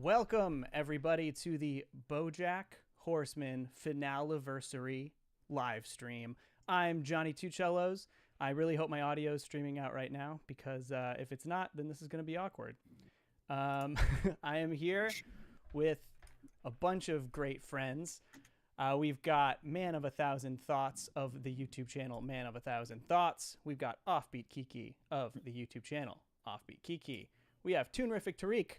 Welcome, everybody, to the BoJack Horseman Finale-versary live stream. I'm Johnny Two Cellos. I really hope my audio is streaming out right now, because if it's not, then this is going to be awkward. I am here with a bunch of great friends. We've got Man of 1,000 Thoughts of the YouTube channel, Man of 1,000 Thoughts. We've got Offbeat Kiki of the YouTube channel, Offbeat Kiki. We have ToonrificTariq,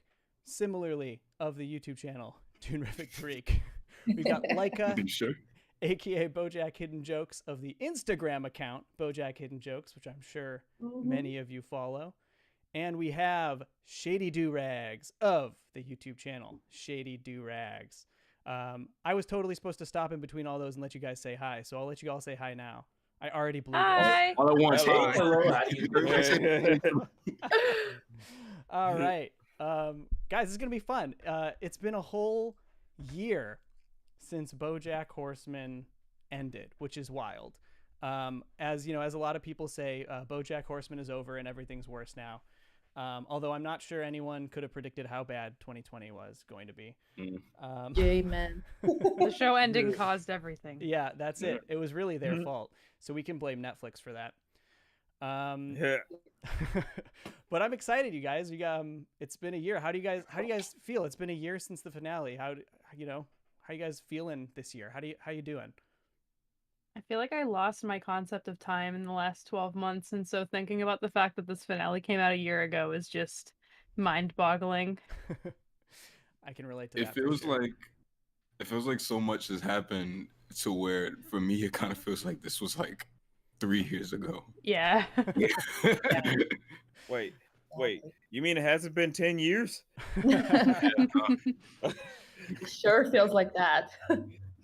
similarly of the YouTube channel, ToonrificTariq. We've got Leica, Sure. aka BoJackHiddenJokes of the Instagram account, BoJackHiddenJokes, which I'm sure many of you follow. And we have Shady Doorags of the YouTube channel, Shady Doorags. I was totally supposed to stop in between all those and let you guys say hi, so I'll let you all say hi now. I already blew Hi. All I want is All right. Guys, this is going to be fun. It's been a whole year since BoJack Horseman ended, which is wild. As you know, as a lot of people say, BoJack Horseman is over and everything's worse now. Although I'm not sure anyone could have predicted how bad 2020 was going to be. Amen. The show ending caused everything. Yeah, that's it. It was really their fault. So we can blame Netflix for that. But I'm excited, you guys. It's been a year. How do you guys feel? It's been a year since the finale. How you guys feeling this year? How you doing? I feel like I lost my concept of time in the last 12 months, and so thinking about the fact that this finale came out a year ago is just mind-boggling. I can relate to that. It feels like so much has happened to where, for me, it kind of feels like this was like 3 years ago. Yeah. Wait. You mean it hasn't been 10 years? Sure feels like that.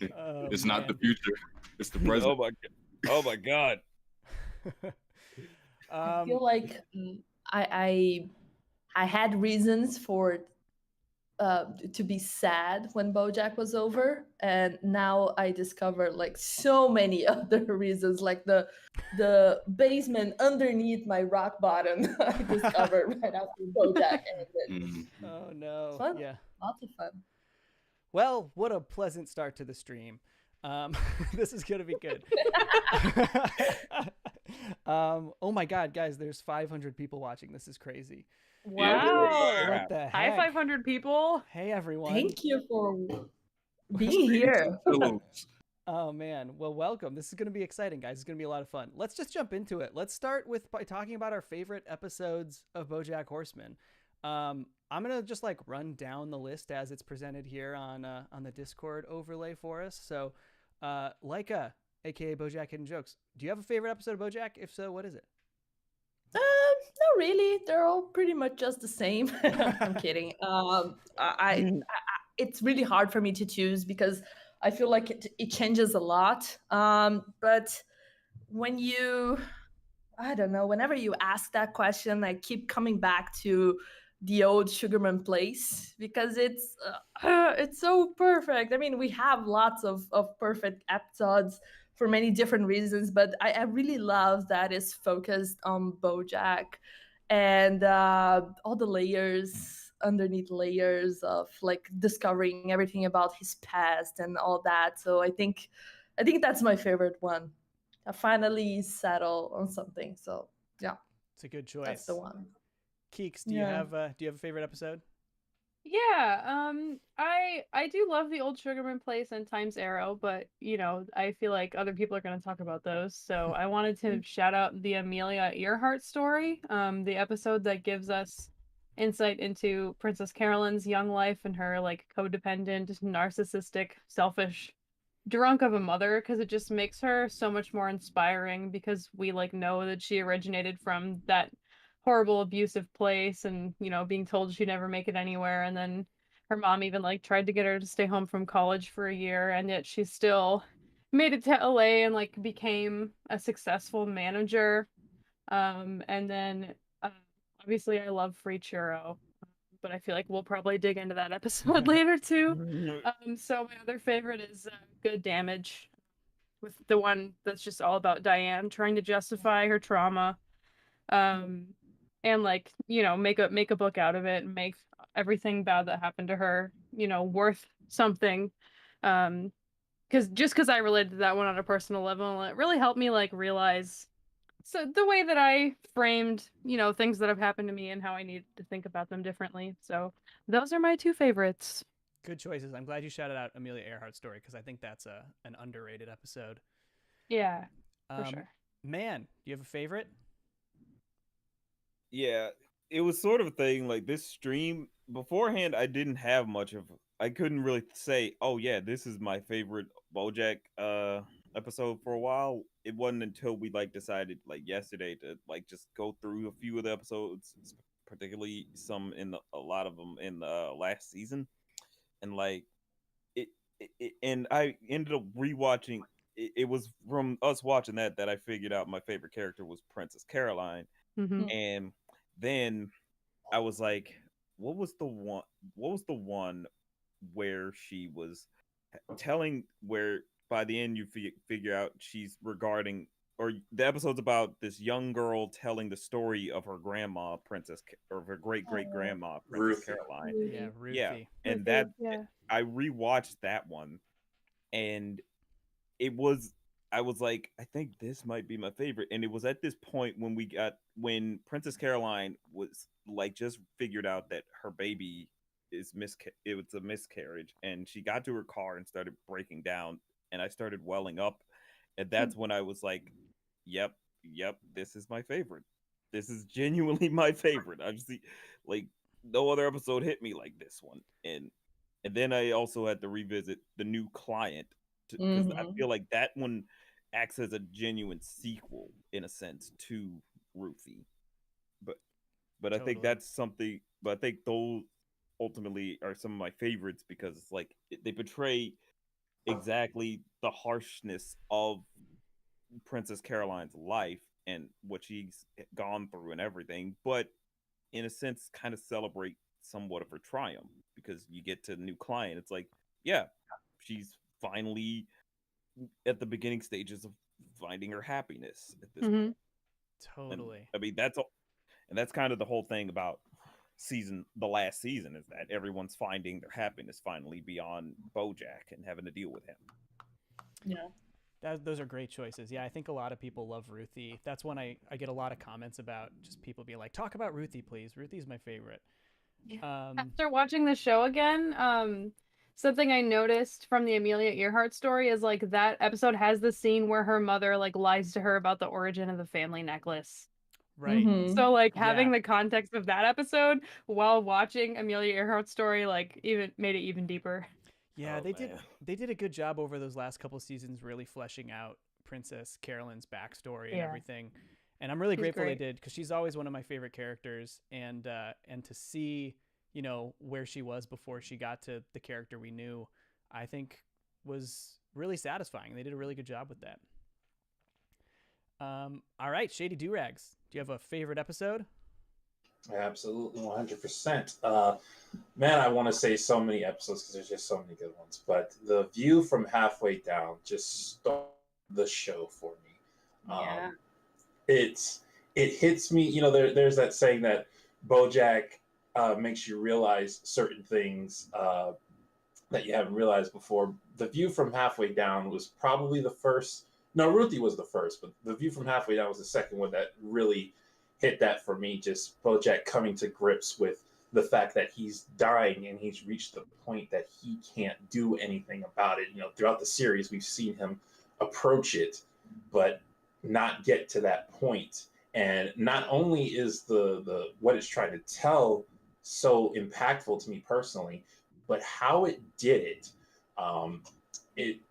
It's not the future. It's the present. Oh my God. I feel like I had reasons for to be sad when BoJack was over, and now I discover like so many other reasons, like the basement underneath my rock bottom. I discovered right after BoJack ended. Oh no! Fun. Yeah, lots of fun. Well, what a pleasant start to the stream. This is gonna be good. Oh my God, guys! There's 500 people watching. This is crazy. Wow. What the heck? Hi, 500 people. Hey, everyone. Thank you for being here. Oh man, well, welcome. This is going to be exciting, guys. It's going to be a lot of fun. Let's just jump into it. Let's start by talking about our favorite episodes of BoJack Horseman. I'm going to just like run down the list as it's presented here on the Discord overlay for us. So, Leica, aka BoJack Hidden Jokes, do you have a favorite episode of BoJack? If so, what is it? No, really. They're all pretty much just the same. I'm kidding. It's really hard for me to choose because I feel like it changes a lot. But I don't know, whenever you ask that question, I keep coming back to the old Sugarman Place because it's so perfect. I mean, we have lots of perfect episodes for many different reasons, but I really love that it's focused on BoJack and all the layers underneath layers of like discovering everything about his past and all that. So I think that's my favorite one. I finally settle on something. So yeah, it's a good choice. That's the one. Keeks, do you have a favorite episode? Yeah, I do love the old Sugarman Place and Time's Arrow, but I feel like other people are going to talk about those. So I wanted to shout out the Amelia Earhart story, the episode that gives us insight into Princess Carolyn's young life and her like codependent, narcissistic, selfish drunk of a mother, because it just makes her so much more inspiring because we like know that she originated from that horrible abusive place and being told she'd never make it anywhere, and then her mom even like tried to get her to stay home from college for a year, and yet she still made it to LA and like became a successful manager. And then obviously I love Free Churro, but I feel like we'll probably dig into that episode later too. So my other favorite is Good Damage, with the one that's just all about Diane trying to justify her trauma. And like make a book out of it and make everything bad that happened to her, worth something. Because I related to that one on a personal level, it really helped me like realize the way that I framed, things that have happened to me and how I need to think about them differently. So those are my two favorites. Good choices. I'm glad you shouted out Amelia Earhart's story because I think that's an underrated episode. Yeah, for sure. Mann, do you have a favorite? Yeah, it was sort of a thing like this stream beforehand. I couldn't really say, oh yeah, this is my favorite BoJack episode for a while. It wasn't until we like decided like yesterday to like just go through a few of the episodes, particularly a lot of them in the last season, and like and I ended up rewatching. It was from us watching that I figured out my favorite character was Princess Caroline. Mm-hmm. And then I was like, what was the one where she was telling, where by the end you figure out she's regarding, or the episode's about this young girl telling the story of her grandma or her great grandma Princess Caroline. Yeah, Ruthie. Yeah, and I rewatched that one, and I was like, I think this might be my favorite. And it was at this point when Princess Caroline was like just figured out that her baby it was a miscarriage, and she got to her car and started breaking down, and I started welling up, and that's when I was like, yep, this is my favorite. This is genuinely my favorite. I've seen like no other episode hit me like this one. And then I also had to revisit The New Client, because I feel like that one acts as a genuine sequel in a sense to Ruthie. But I think that's something. But I think those ultimately are some of my favorites because it's like they portray exactly the harshness of Princess Caroline's life and what she's gone through and everything, but in a sense kind of celebrate somewhat of her triumph, because you get to The New Client, it's like, yeah, she's finally at the beginning stages of finding her happiness at this point. Totally. And, I mean, that's kind of the whole thing about the last season, is that everyone's finding their happiness finally beyond BoJack and having to deal with him. Yeah. Those are great choices. Yeah, I think a lot of people love Ruthie. That's when I get a lot of comments about just people being like, talk about Ruthie, please. Ruthie's my favorite. After watching the show again, something I noticed from the Amelia Earhart story is like that episode has the scene where her mother like lies to her about the origin of the family necklace. Right. So like having the context of that episode while watching Amelia Earhart's story like even made it even deeper. Yeah, they did a good job over those last couple seasons really fleshing out Princess Caroline's backstory and everything. And I'm really grateful they did, because she's always one of my favorite characters, and to see, where she was before she got to the character we knew, I think was really satisfying. They did a really good job with that. All right, Shady Doorags, do you have a favorite episode? Absolutely, 100%. Man, I want to say so many episodes because there's just so many good ones. But the view from halfway down just stole the show for me. It hits me. There's that saying that BoJack makes you realize certain things that you haven't realized before. The view from halfway down was probably the first. No, Ruthie was the first, but the view from halfway down was the second one that really hit that for me. Just BoJack coming to grips with the fact that he's dying and he's reached the point that he can't do anything about it. Throughout the series, we've seen him approach it, but not get to that point. And not only is the what it's trying to tell so impactful to me personally, but how it did it.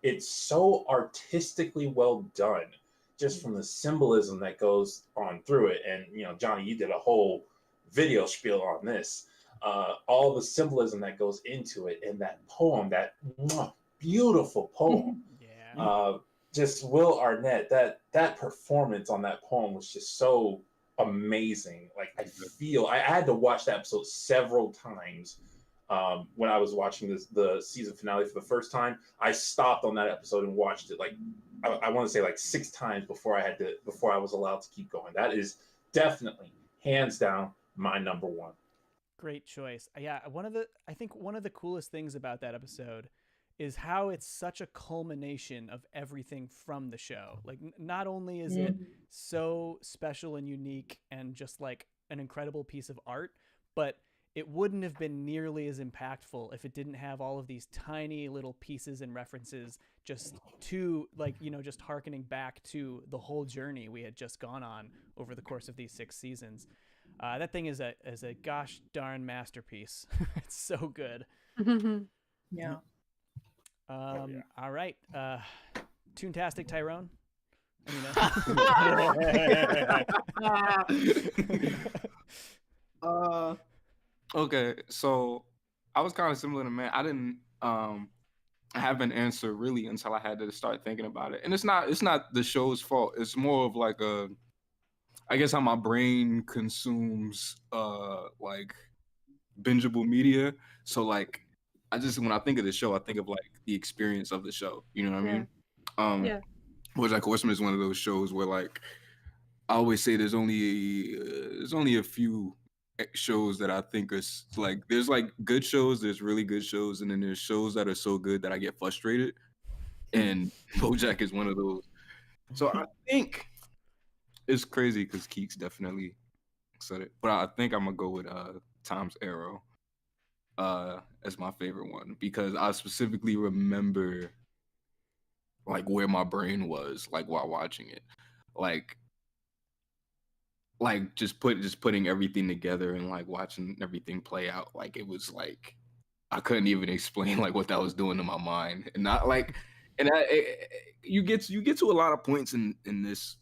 It's so artistically well done, just from the symbolism that goes on through it. And, Johnny, you did a whole video spiel on this. All the symbolism that goes into it, and that poem, that beautiful poem. Just Will Arnett, that performance on that poem was just so amazing. Like, I had to watch that episode several times. When I was watching the season finale for the first time, I stopped on that episode and watched it I want to say 6 times before I was allowed to keep going. That is definitely, hands down, my number one. Great choice. Yeah, I think one of the coolest things about that episode is how it's such a culmination of everything from the show. Like not only is it so special and unique and just like an incredible piece of art, but it wouldn't have been nearly as impactful if it didn't have all of these tiny little pieces and references just to like, just hearkening back to the whole journey we had just gone on over the course of these 6 seasons. That thing is a gosh darn masterpiece. It's so good. Yeah. All right. Toontastic Tyrone. Okay, so I was kind of similar to Mann. I didn't have an answer really until I had to start thinking about it. And it's not the show's fault. It's more of like I guess how my brain consumes like bingeable media. So like when I think of the show, I think of like the experience of the show. You know what I mean? Yeah. BoJack Horseman is one of those shows where like I always say there's only a few shows that I think are like there's like good shows, there's really good shows, and then there's shows that are so good that I get frustrated. And BoJack is one of those. So I think it's crazy because Keeks definitely said it, but I think I'm gonna go with Tom's Arrow as my favorite one because I specifically remember like where my brain was like while watching it, like just putting everything together and like watching everything play out. Like it was like I couldn't even explain like what that was doing to my mind, and not like, and you get to a lot of points in this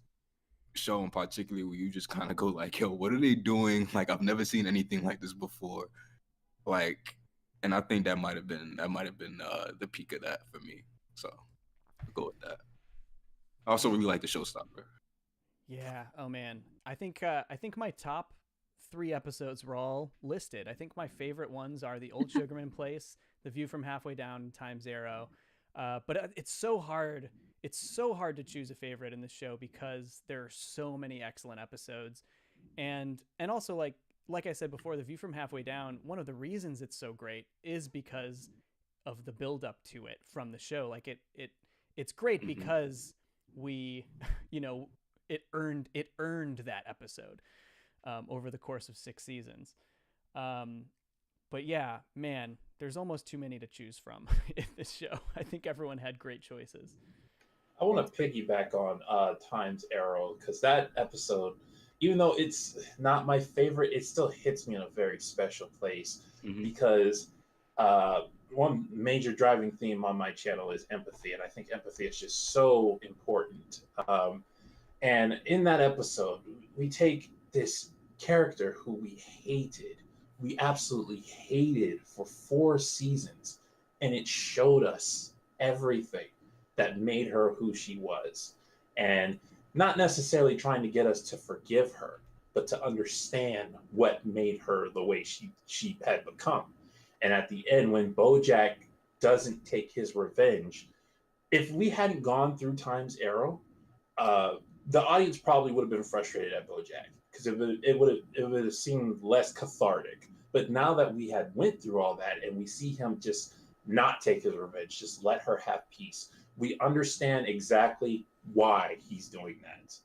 show in particular where you just kind of go like, yo, what are they doing? Like I've never seen anything like this before. Like, and I think that might have been the peak of that for me. So I'll go with that. I also really like the Showstopper. Yeah. Oh man. I think my top 3 episodes were all listed. I think my favorite ones are the Old Sugarman Place, The View from Halfway Down, and Time's Arrow. But it's so hard. It's so hard to choose a favorite in this show because there are so many excellent episodes, and also like I said before, The View from Halfway Down. One of the reasons it's so great is because of the build up to it from the show. Like it's great because we, it earned that episode over the course of 6 seasons. But yeah, man, there's almost too many to choose from in this show. I think everyone had great choices. I want to piggyback on Time's Arrow because that episode, even though it's not my favorite, it still hits me in a very special place because one major driving theme on my channel is empathy, and I think empathy is just so important. And in that episode, we take this character who we absolutely hated for 4 seasons, and it showed us everything that made her who she was. And not necessarily trying to get us to forgive her, but to understand what made her the way she had become. And at the end, when BoJack doesn't take his revenge, if we hadn't gone through Time's Arrow, the audience probably would have been frustrated at BoJack because it would have seemed less cathartic. But now that we had went through all that and we see him just not take his revenge, just let her have peace, we understand exactly why he's doing that.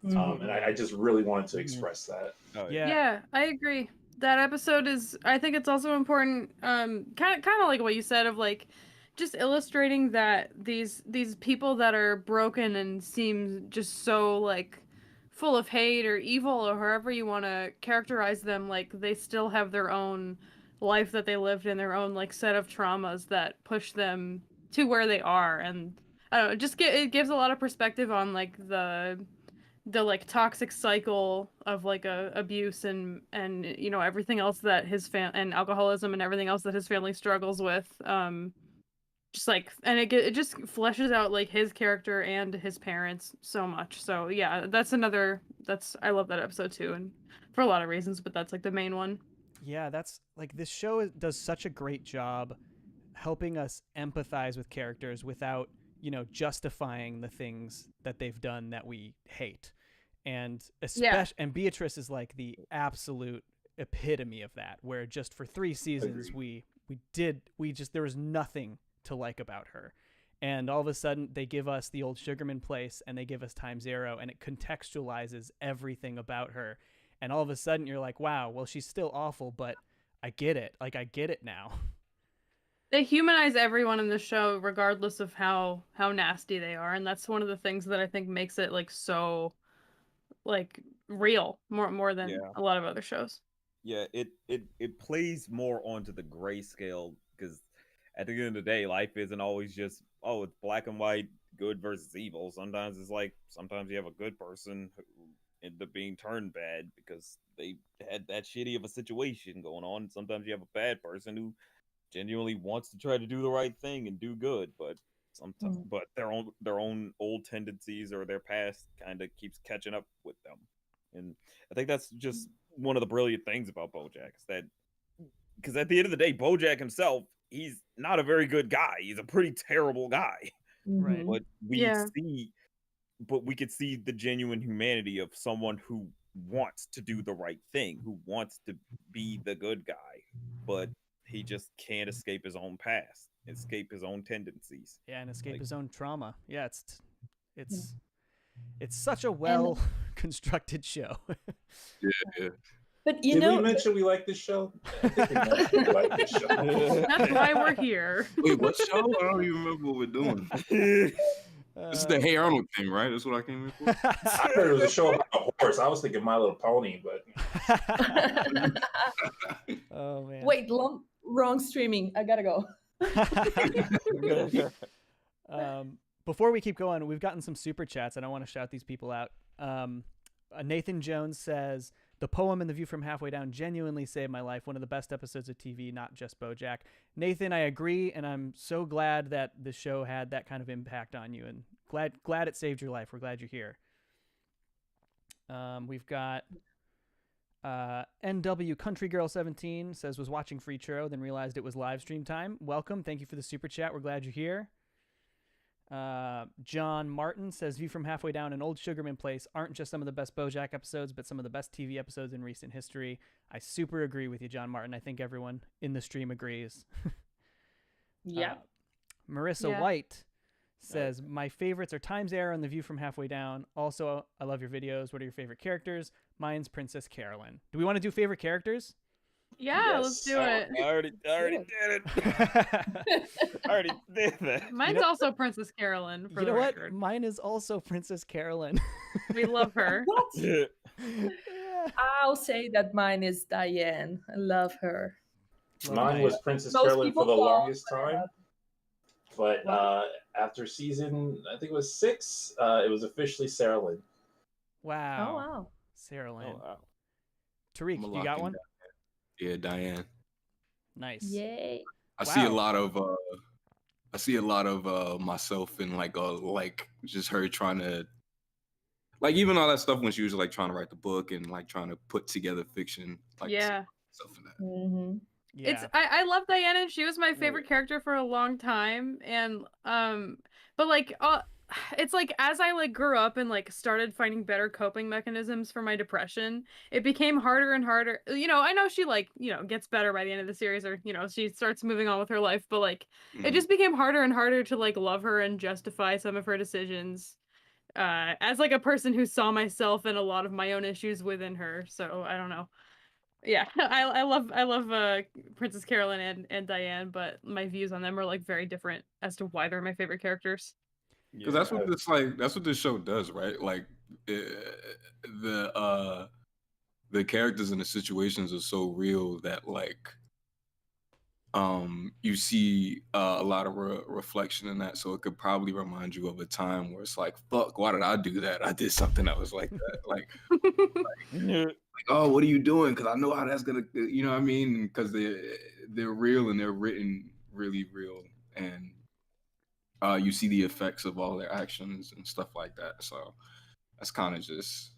And I just really wanted to express that. Oh, Yeah, I agree. That episode is, I think it's also important, kind of like what you said of like just illustrating that these people that are broken and seem just so like full of hate or evil or however you want to characterize them, like they still have their own life that they lived in, their own like set of traumas that push them to where they are. And I don't know, it gives a lot of perspective on like the like toxic cycle of like abuse and everything else that his and alcoholism and everything else that his family struggles with. Just like, and it just fleshes out like his character and his parents so much. So yeah, I love that episode too, and for a lot of reasons, but that's like the main one. Yeah, that's like this show does such a great job helping us empathize with characters without justifying the things that they've done that we hate. And and Beatrice is like the absolute epitome of that, where just for 3 seasons there was nothing to like about her. And all of a sudden they give us the old Sugarman Place and they give us Time Zero, and it contextualizes everything about her. And all of a sudden you're like, wow, well, she's still awful, but I get it. Like, I get it now. They humanize everyone in the show regardless of how nasty they are, and that's one of the things that I think makes it like so like real more than a lot of other shows. Yeah, it plays more onto the grayscale, because at the end of the day, life isn't always just, oh, it's black and white, good versus evil. Sometimes it's like, sometimes you have a good person who end up being turned bad because they had that shitty of a situation going on. Sometimes you have a bad person who genuinely wants to try to do the right thing and do good, but sometimes but their own old tendencies or their past kind of keeps catching up with them. And I think that's just one of the brilliant things about BoJack, is that because at the end of the day, BoJack himself, he's not a very good guy. He's a pretty terrible guy. Right. But we could see the genuine humanity of someone who wants to do the right thing, who wants to be the good guy, but he just can't escape his own past, escape his own tendencies. Yeah, and escape his own trauma. Yeah, it's such a well constructed show. Yeah. But Did we mention we like this show? I think we mentioned we like this show. That's why we're here. Wait, what show? I don't even remember what we're doing. This is the Hey Arnold thing, right? That's what I came in for. I heard it was a show about a horse. I was thinking My Little Pony, but Oh man. Wait, wrong streaming. I gotta go. Before we keep going, we've gotten some super chats, and I want to shout these people out. Nathan Jones says, the poem and the view from halfway down genuinely saved my life. One of the best episodes of TV, not just BoJack. Nathan, I agree, and I'm so glad that the show had that kind of impact on you, and glad it saved your life. We're glad you're here. We've got NW Country Girl 17 says, was watching Free Churro, then realized it was live stream time. Welcome. Thank you for the super chat. We're glad you're here. John Martin says, view from halfway down and Old Sugarman Place aren't just some of the best BoJack episodes, but some of the best TV episodes in recent history. I super agree with you, John Martin. I think everyone in the stream agrees. Yeah. Marissa White says, my favorites are Time's Arrow and The View from Halfway Down. Also, I love your videos. What are your favorite characters? Mine's Princess Carolyn. Do we want to do favorite characters? Yeah, let's do it. I already did it. I already did that. Mine's also Princess Carolyn, for you the know record. what? Mine is also Princess Carolyn. We love her. What? Yeah. I'll say that mine is Diane. I love her. mine was Princess Most Carolyn for the people fall longest for time. that. But after season, I think it was 6, it was officially Sarah Lynn. Wow. Oh, wow. Sarah Lynn. Oh, wow. Tariq, you got one? Yeah, Diane. Nice. Yay. I see a lot of myself in like just her trying to, like, even all that stuff when she was like trying to write the book and like trying to put together fiction. Like, stuff in that. Mm-hmm. Yeah. I love Diana. She was my favorite character for a long time, and but like it's like as I like grew up and like started finding better coping mechanisms for my depression, it became harder and harder. You know, I know she like, you know, gets better by the end of the series, or, you know, she starts moving on with her life, but like it just became harder and harder to like love her and justify some of her decisions. As like a person who saw myself and a lot of my own issues within her. So I don't know. Yeah, I love Princess Carolyn and Diane, but my views on them are like very different as to why they're my favorite characters. Because that's what this show does, right? Like the characters and the situations are so real that like you see a lot of reflection in that. So it could probably remind you of a time where it's like, fuck, why did I do that? I did something that was like that. Like oh, what are you doing? Because I know how that's gonna, you know what I mean? Because they're real and they're written really real, and you see the effects of all their actions and stuff like that. So that's kind of just,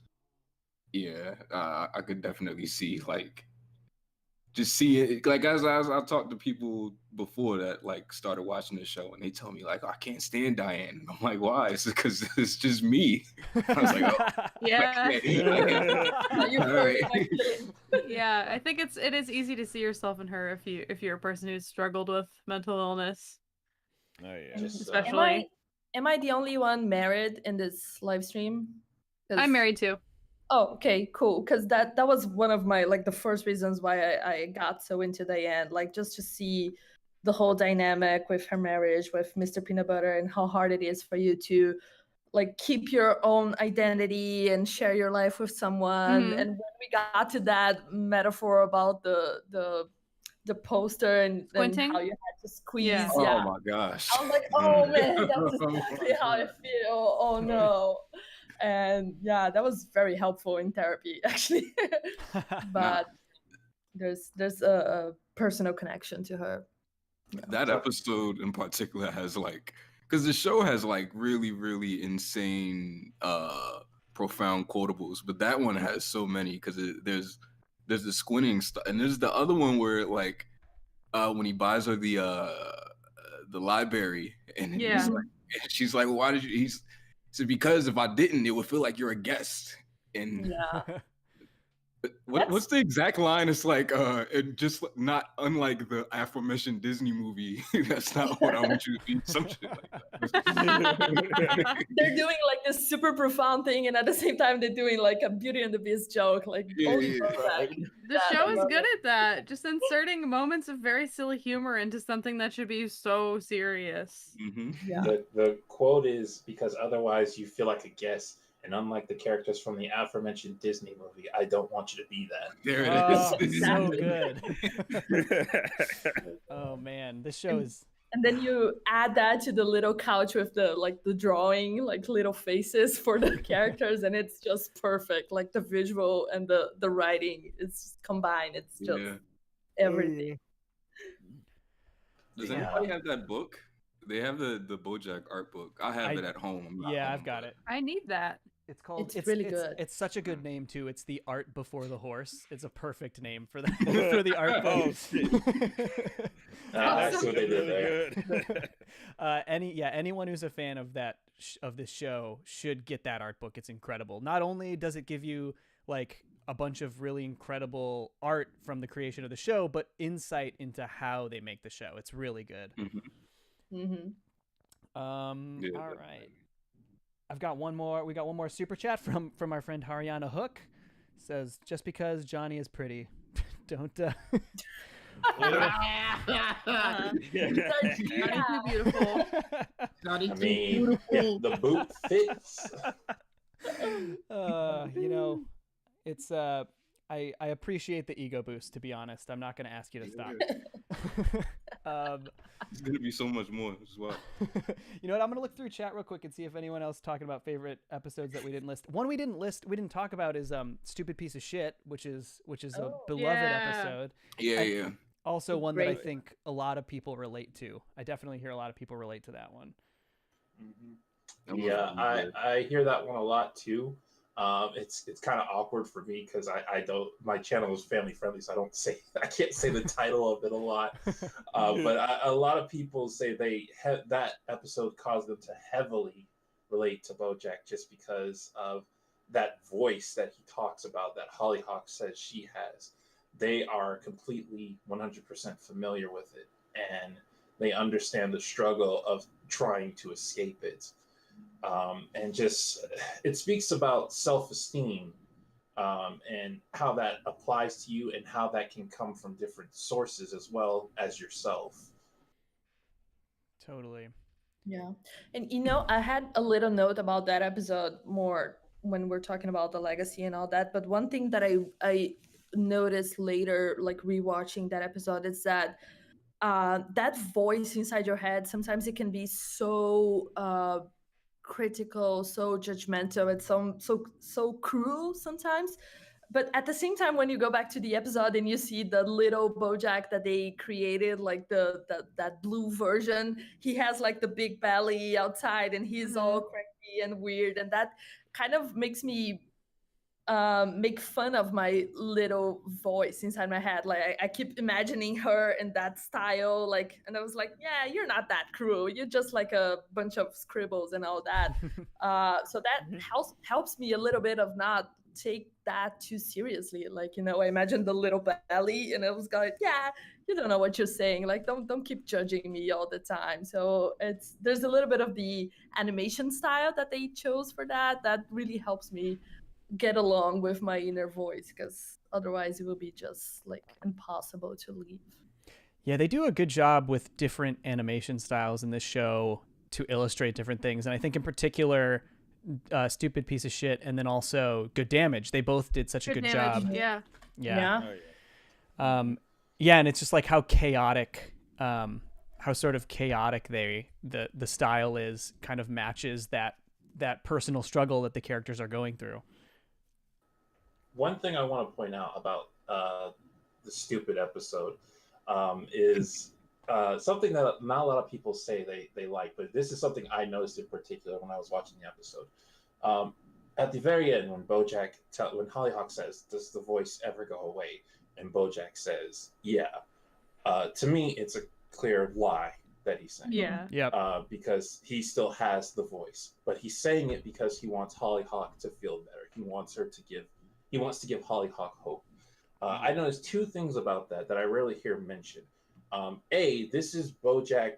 I could definitely see like just see it. Like as I talked to people before that like started watching the show, and they tell me like, oh, I can't stand Diane. I'm like, why? It's because it's just me. I was like, oh, yeah. all right. Yeah, I think it is easy to see yourself in her if you're a person who's struggled with mental illness. Oh yeah. Just, Especially. Am I the only one married in this live stream? I'm married too. Oh, okay, cool. Because that was one of my the first reasons why I got so into Diane, just to see the whole dynamic with her marriage with Mr. Peanut Butter and how hard it is for you to keep your own identity and share your life with someone. Mhm. And when we got to that metaphor about the poster and Squinting? how you had to squeeze, Yeah. Oh my gosh. I was like, oh man, that's exactly how I feel. Oh no. And yeah, that was very helpful in therapy, actually. But there's a personal connection to her. That episode in particular has because the show has really, really insane, profound quotables, but that one has so many because there's the squinting stuff, and there's the other one where when he buys her the library, and Yeah. she's like, "Why did you?" He said, "Because if I didn't, it would feel like you're a guest." And Yeah. what's the exact line? It's it just not unlike the aforementioned Disney movie. That's not what I want you to be. Some shit like that. They're doing this super profound thing, and at the same time they're doing a Beauty and the Beast joke. Only BoJack. The show is good at that, just inserting moments of very silly humor into something that should be so serious. Mm-hmm. Yeah. The quote is, because otherwise you feel like a guest. And unlike the characters from the aforementioned Disney movie, I don't want you to be that. There it is. So good. Oh man, this show is. And then you add that to the little couch with the the drawing, little faces for the characters, and it's just perfect. The visual and the writing is combined. It's just everything. Does anybody have that book? They have the BoJack art book. I have it at home. I've got it. I need that. It's called. It's really good. It's such a good name too. It's The Art Before the Horse. It's a perfect name for for the art book. Oh shit. That's what they did Really there. Anyone who's a fan of of this show should get that art book. It's incredible. Not only does it give you a bunch of really incredible art from the creation of the show, but insight into how they make the show. It's really good. All right. I've got one more. We got one more super chat from our friend Haryana Hook. Says, just because Johnny is pretty, don't. Johnny's too beautiful. I mean, the boot fits. It's I appreciate the ego boost, to be honest. I'm not going to ask you to stop. It's going to be so much more as well. You know what? I'm going to look through chat real quick and see if anyone else talking about favorite episodes that we didn't list. One we didn't talk about is Stupid Piece of Shit, which is a beloved episode. Yeah. Also one that I think a lot of people relate to. I definitely hear a lot of people relate to that one. Yeah, I hear that one a lot too. It's kind of awkward for me because I don't. My channel is family friendly, so I can't say the title of it a lot. But a lot of people say that episode caused them to heavily relate to BoJack just because of that voice that he talks about, that Hollyhock says she has. They are completely 100% familiar with it, and they understand the struggle of trying to escape it. And just, it speaks about self-esteem and how that applies to you and how that can come from different sources as well as yourself. Totally. Yeah. And I had a little note about that episode more when we're talking about the legacy and all that. But one thing that I noticed later, rewatching that episode, is that that voice inside your head, sometimes it can be so critical, so judgmental, it's so cruel sometimes. But at the same time, when you go back to the episode and you see the little BoJack that they created, that blue version, he has the big belly outside and he's all cranky and weird, and that kind of makes me make fun of my little voice inside my head. I keep imagining her in that style, and I was like, yeah, you're not that cruel, you're just a bunch of scribbles and all that. So that helps me a little bit of not take that too seriously. Like, I imagine the little belly, and it was going, yeah, you don't know what you're saying. Like, don't keep judging me all the time. So there's a little bit of the animation style that they chose for that really helps me get along with my inner voice, because otherwise it will be just like impossible to leave. Yeah, they do a good job with different animation styles in this show to illustrate different things. And I think in particular, Stupid Piece of Shit and then also Good Damage, they both did such a good job. Yeah. Yeah. Oh, yeah. Yeah, and it's just like how chaotic, how sort of chaotic the style is, kind of matches that personal struggle that the characters are going through. One thing I want to point out about the Stupid episode is something that not a lot of people say they like, but this is something I noticed in particular when I was watching the episode. At the very end, when when Hollyhock says, "Does the voice ever go away?" and BoJack says, "Yeah," to me, it's a clear lie that he's saying. Yeah. Yep. Because he still has the voice, but he's saying it because he wants Hollyhock to feel better. He wants to give Hollyhock hope. I noticed two things about that I rarely hear mentioned. This is BoJack.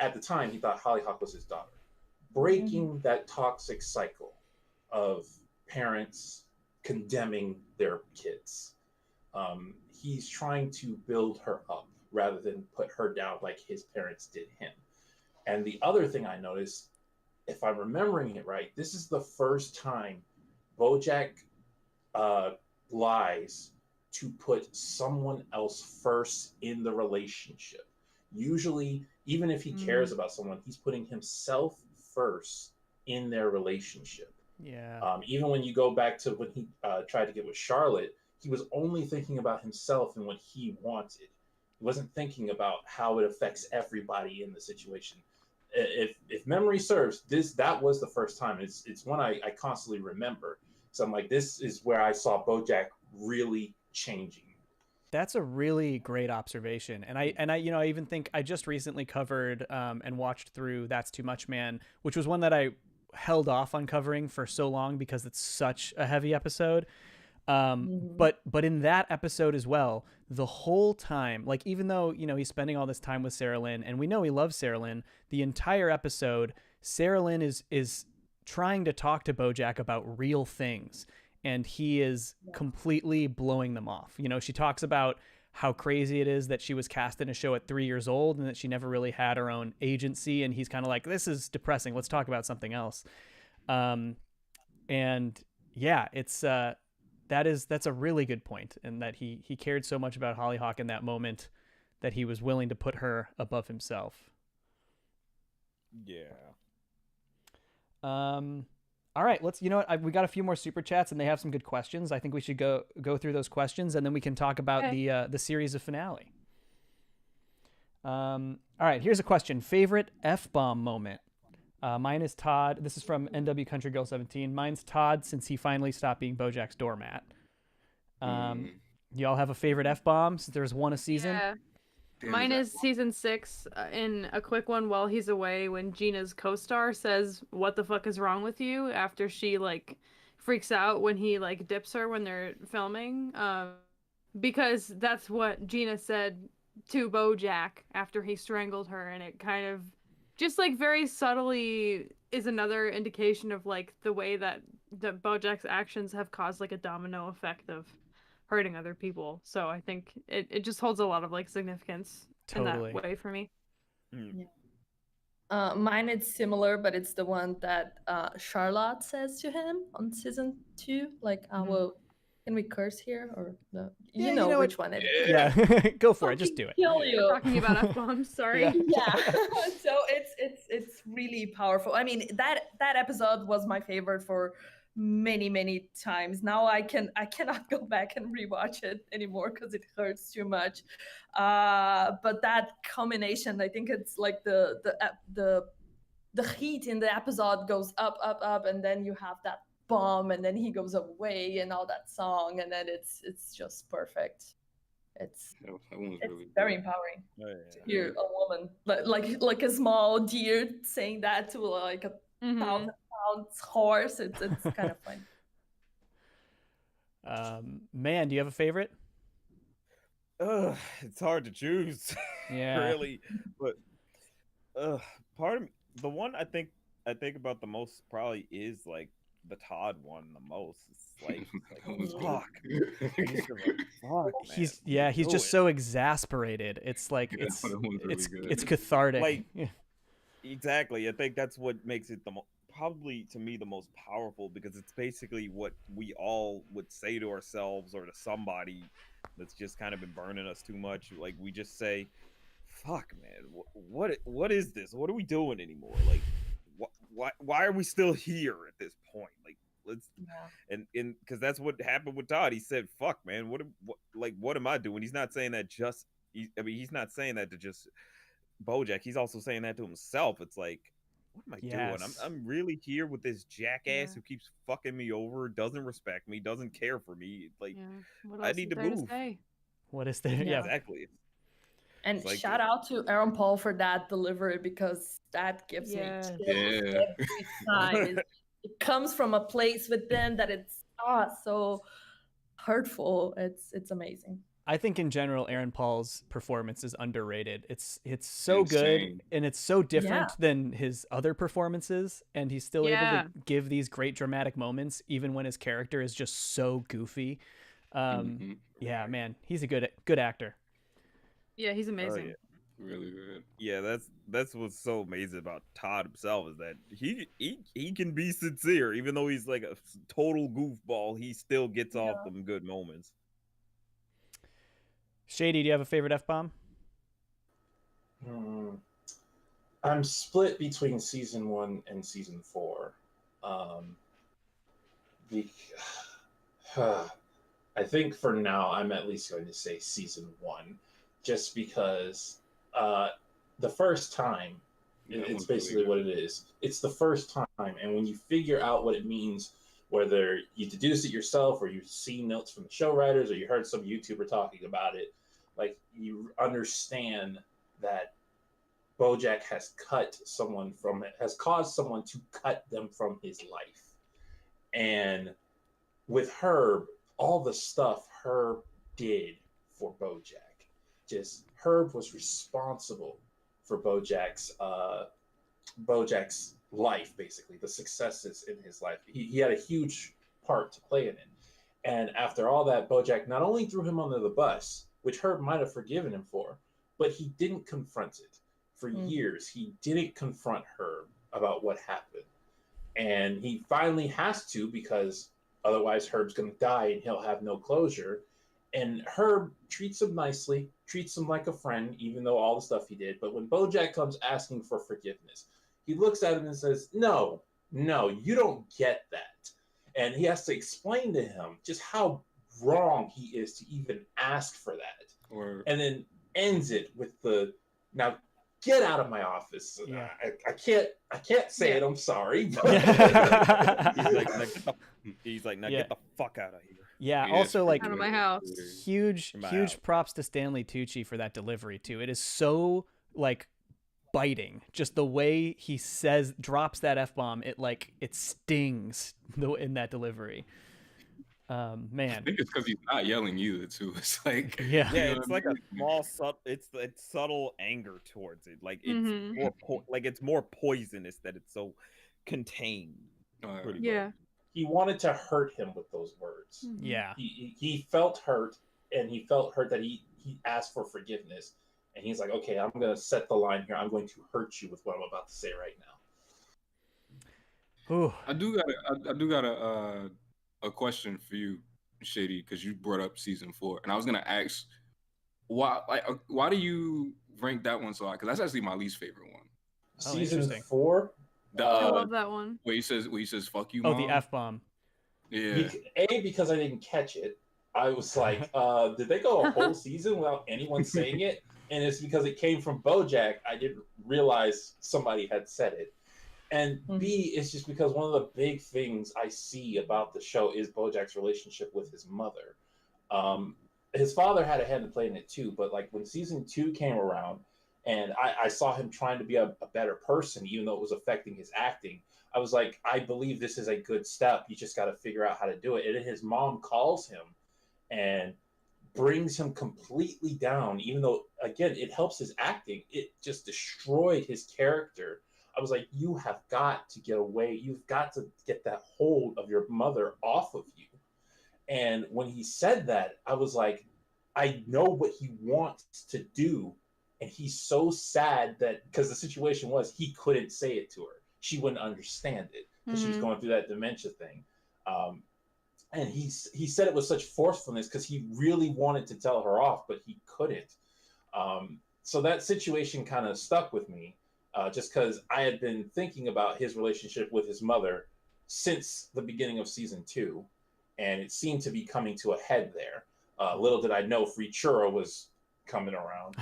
At the time, he thought Hollyhock was his daughter, breaking that toxic cycle of parents condemning their kids. He's trying to build her up rather than put her down like his parents did him. And the other thing I noticed, if I'm remembering it right, this is the first time BoJack lies to put someone else first in the relationship. Usually, even if he cares about someone, he's putting himself first in their relationship. Yeah. Even when you go back to when he tried to get with Charlotte, he was only thinking about himself and what he wanted. He wasn't thinking about how it affects everybody in the situation. If memory serves, that was the first time. It's one I constantly remember. So I'm like, this is where I saw BoJack really changing. That's a really great observation. And I even think I just recently covered and watched through That's Too Much Man, which was one that I held off on covering for so long because it's such a heavy episode. But in that episode as well, the whole time, like, even though, he's spending all this time with Sarah Lynn and we know he loves Sarah Lynn, the entire episode, Sarah Lynn is trying to talk to BoJack about real things. And he is completely blowing them off. She talks about how crazy it is that she was cast in a show at 3 years old and that she never really had her own agency. And he's kind of like, this is depressing. Let's talk about something else. And yeah, it's that's a really good point. And that he cared so much about Hollyhock in that moment that he was willing to put her above himself. Yeah. All right, let's. You know what? We got a few more super chats, and they have some good questions. I think we should go through those questions, and then we can talk about the series of finale. All right, here's a question: favorite F-bomb moment. Mine is Todd. This is from NW Country Girl 17. Mine's Todd since he finally stopped being BoJack's doormat. Y'all have a favorite F-bomb since there's one a season? Yeah. Mine is season 6, in a quick one while he's away, when Gina's co-star says, "What the fuck is wrong with you?" after she freaks out when he dips her when they're filming, because that's what Gina said to BoJack after he strangled her, and it kind of just very subtly is another indication of the way that BoJack's actions have caused a domino effect of hurting other people. So I think it just holds a lot of significance in that way for me. Mine is similar, but it's the one that Charlotte says to him on season 2. Can we curse here or no? You know which one it is. Yeah, go for it. Just do it. Kill you. We're talking about F-bombs. Sorry. Yeah. So it's really powerful. I mean, that episode was my favorite for many times. Now I cannot go back and rewatch it anymore because it hurts too much. But that combination, I think it's the heat in the episode goes up, and then you have that bomb, and then he goes away, and all that song, and then it's just perfect. It's very empowering to hear a woman like a small deer saying that to a 1,000-pound horse. It's kind of fun. Man, do you have a favorite? It's hard to choose. Yeah. Really, but part of me, the one I think about the most probably is like the Todd one the most. It's like fuck. I just feel like, fuck, man. He's just so exasperated. It's like it's cathartic. Like exactly. I think that's what makes it probably to me the most powerful, because it's basically what we all would say to ourselves or to somebody that's just kind of been burning us too much. Like we just say, fuck, man, what is this? What are we doing anymore? Like why are we still here at this point? Like let's and because that's what happened with Todd. He said, fuck, man, what am I doing? He's not saying that he's not saying that to just BoJack. He's also saying that to himself. It's like, what am I doing? I'm really here with this jackass who keeps fucking me over, doesn't respect me, doesn't care for me. Like, I need to move. What is there? Yeah. Exactly. And shout out to Aaron Paul for that delivery, because that gives me chills every time. It comes from a place within that it's so hurtful. It's amazing. I think in general, Aaron Paul's performance is underrated. It's so good, and it's so different than his other performances, and he's still able to give these great dramatic moments, even when his character is just so goofy. Yeah, man, he's a good actor. Yeah, he's amazing. Oh, yeah. Really good. Yeah, that's what's so amazing about Todd himself, is that he can be sincere, even though he's like a total goofball. He still gets off them good moments. Shady, do you have a favorite F-bomb? I'm split between season 1 and season 4. I think for now I'm at least going to say season 1, just because the first time, it's basically what it is. It's the first time, and when you figure out what it means, whether you deduce it yourself or you see notes from the show writers or you heard some YouTuber talking about it, like, you understand that BoJack has caused someone to cut them from his life. And with Herb, all the stuff Herb did for BoJack, just Herb was responsible for BoJack's life, basically, the successes in his life. He had a huge part to play in it. And after all that, BoJack not only threw him under the bus, which Herb might have forgiven him for, but he didn't confront it. For years, he didn't confront Herb about what happened. And he finally has to, because otherwise Herb's going to die and he'll have no closure. And Herb treats him nicely, treats him like a friend, even though all the stuff he did. But when BoJack comes asking for forgiveness, he looks at him and says, no, you don't get that. And he has to explain to him just how wrong he is to even ask for that. And then ends it with now get out of my office. Yeah. I can't say it, I'm sorry. But he's like, now get the fuck out of here. Yeah, also, like, out of my house. Huge props to Stanley Tucci for that delivery too. It is so, like, biting. Just the way he drops that F-bomb, it stings in that delivery. Man, I think it's because he's not yelling either too. It's like it's like a small it's subtle anger towards it. Like it's it's more poisonous that it's so contained. He wanted to hurt him with those words. Yeah, he felt hurt, and he felt hurt that he asked for forgiveness, and he's like, okay, I'm gonna set the line here. I'm going to hurt you with what I'm about to say right now. Ooh. I do got a question for you, Shady, because you brought up season 4, and I was gonna ask why do you rank that one so high? Because that's actually my least favorite one. Season 4. I love that one. Where he says "fuck you, Mom." Mom. The F-bomb. Yeah. Because I didn't catch it. I was like, did they go a whole season without anyone saying it? And it's because it came from BoJack. I didn't realize somebody had said it. And B, it's just because one of the big things I see about the show is BoJack's relationship with his mother. His father had a hand in playing it too, but like when season 2 came around, and I saw him trying to be a better person, even though it was affecting his acting, I was like, I believe this is a good step. You just got to figure out how to do it. And then his mom calls him and brings him completely down, even though, again, it helps his acting. It just destroyed his character. I was like, you have got to get away. You've got to get that hold of your mother off of you. And when he said that, I was like, I know what he wants to do. And he's so sad that, because the situation was, he couldn't say it to her. She wouldn't understand it because she was going through that dementia thing. And he said it with such forcefulness because he really wanted to tell her off, but he couldn't. So that situation kind of stuck with me, just because I had been thinking about his relationship with his mother since the beginning of season 2, and it seemed to be coming to a head there. Little did I know Futura was coming around.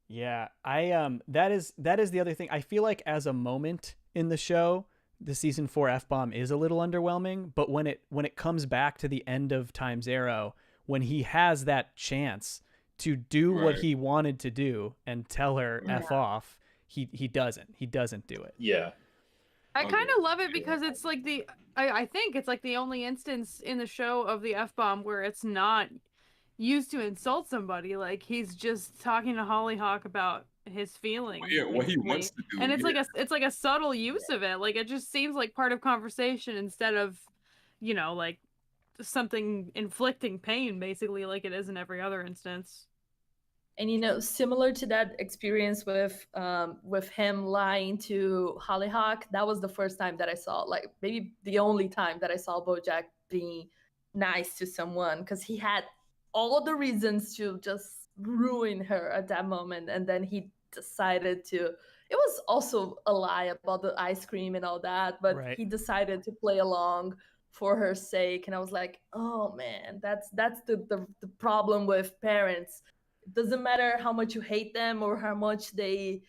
Yeah, that is the other thing. I feel like as a moment in the show, the season 4 F-bomb is a little underwhelming, but when it comes back to the end of Time's Arrow, when he has that chance to do what he wanted to do and tell her F off, he doesn't do it. Yeah. I kind of love it because it's like I think it's like the only instance in the show of the F-bomb where it's not used to insult somebody. Like, he's just talking to Hollyhock about his feelings. Yeah, what he wants to do. And it's like a subtle use of it. Like, it just seems like part of conversation instead of, like something inflicting pain, basically, like it is in every other instance. And similar to that experience with him lying to Hollyhock, that was the first time that I saw, like maybe the only time that I saw BoJack being nice to someone, because he had all the reasons to just ruin her at that moment, and then he decided to. It was also a lie about the ice cream and all that, but he decided to play along for her sake, and I was like, oh man, that's the problem with parents. It doesn't matter how much you hate them or how much they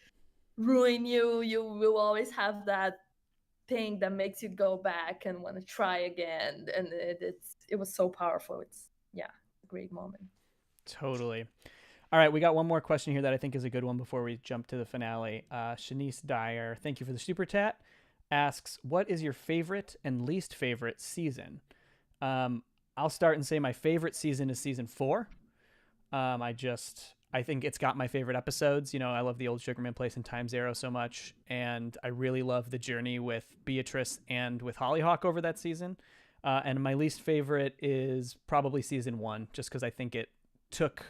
ruin you, you will always have that thing that makes you go back and want to try again. And it was so powerful. It's a great moment. Totally. All right, we got one more question here that I think is a good one before we jump to the finale. Shanice Dyer, thank you for the super chat, asks, what is your favorite and least favorite season? I'll start and say my favorite season is season 4. I think it's got my favorite episodes. I love the old Sugarman Place and Time's Arrow so much, and I really love the journey with Beatrice and with Hollyhock over that season. And my least favorite is probably season 1, just because I think it took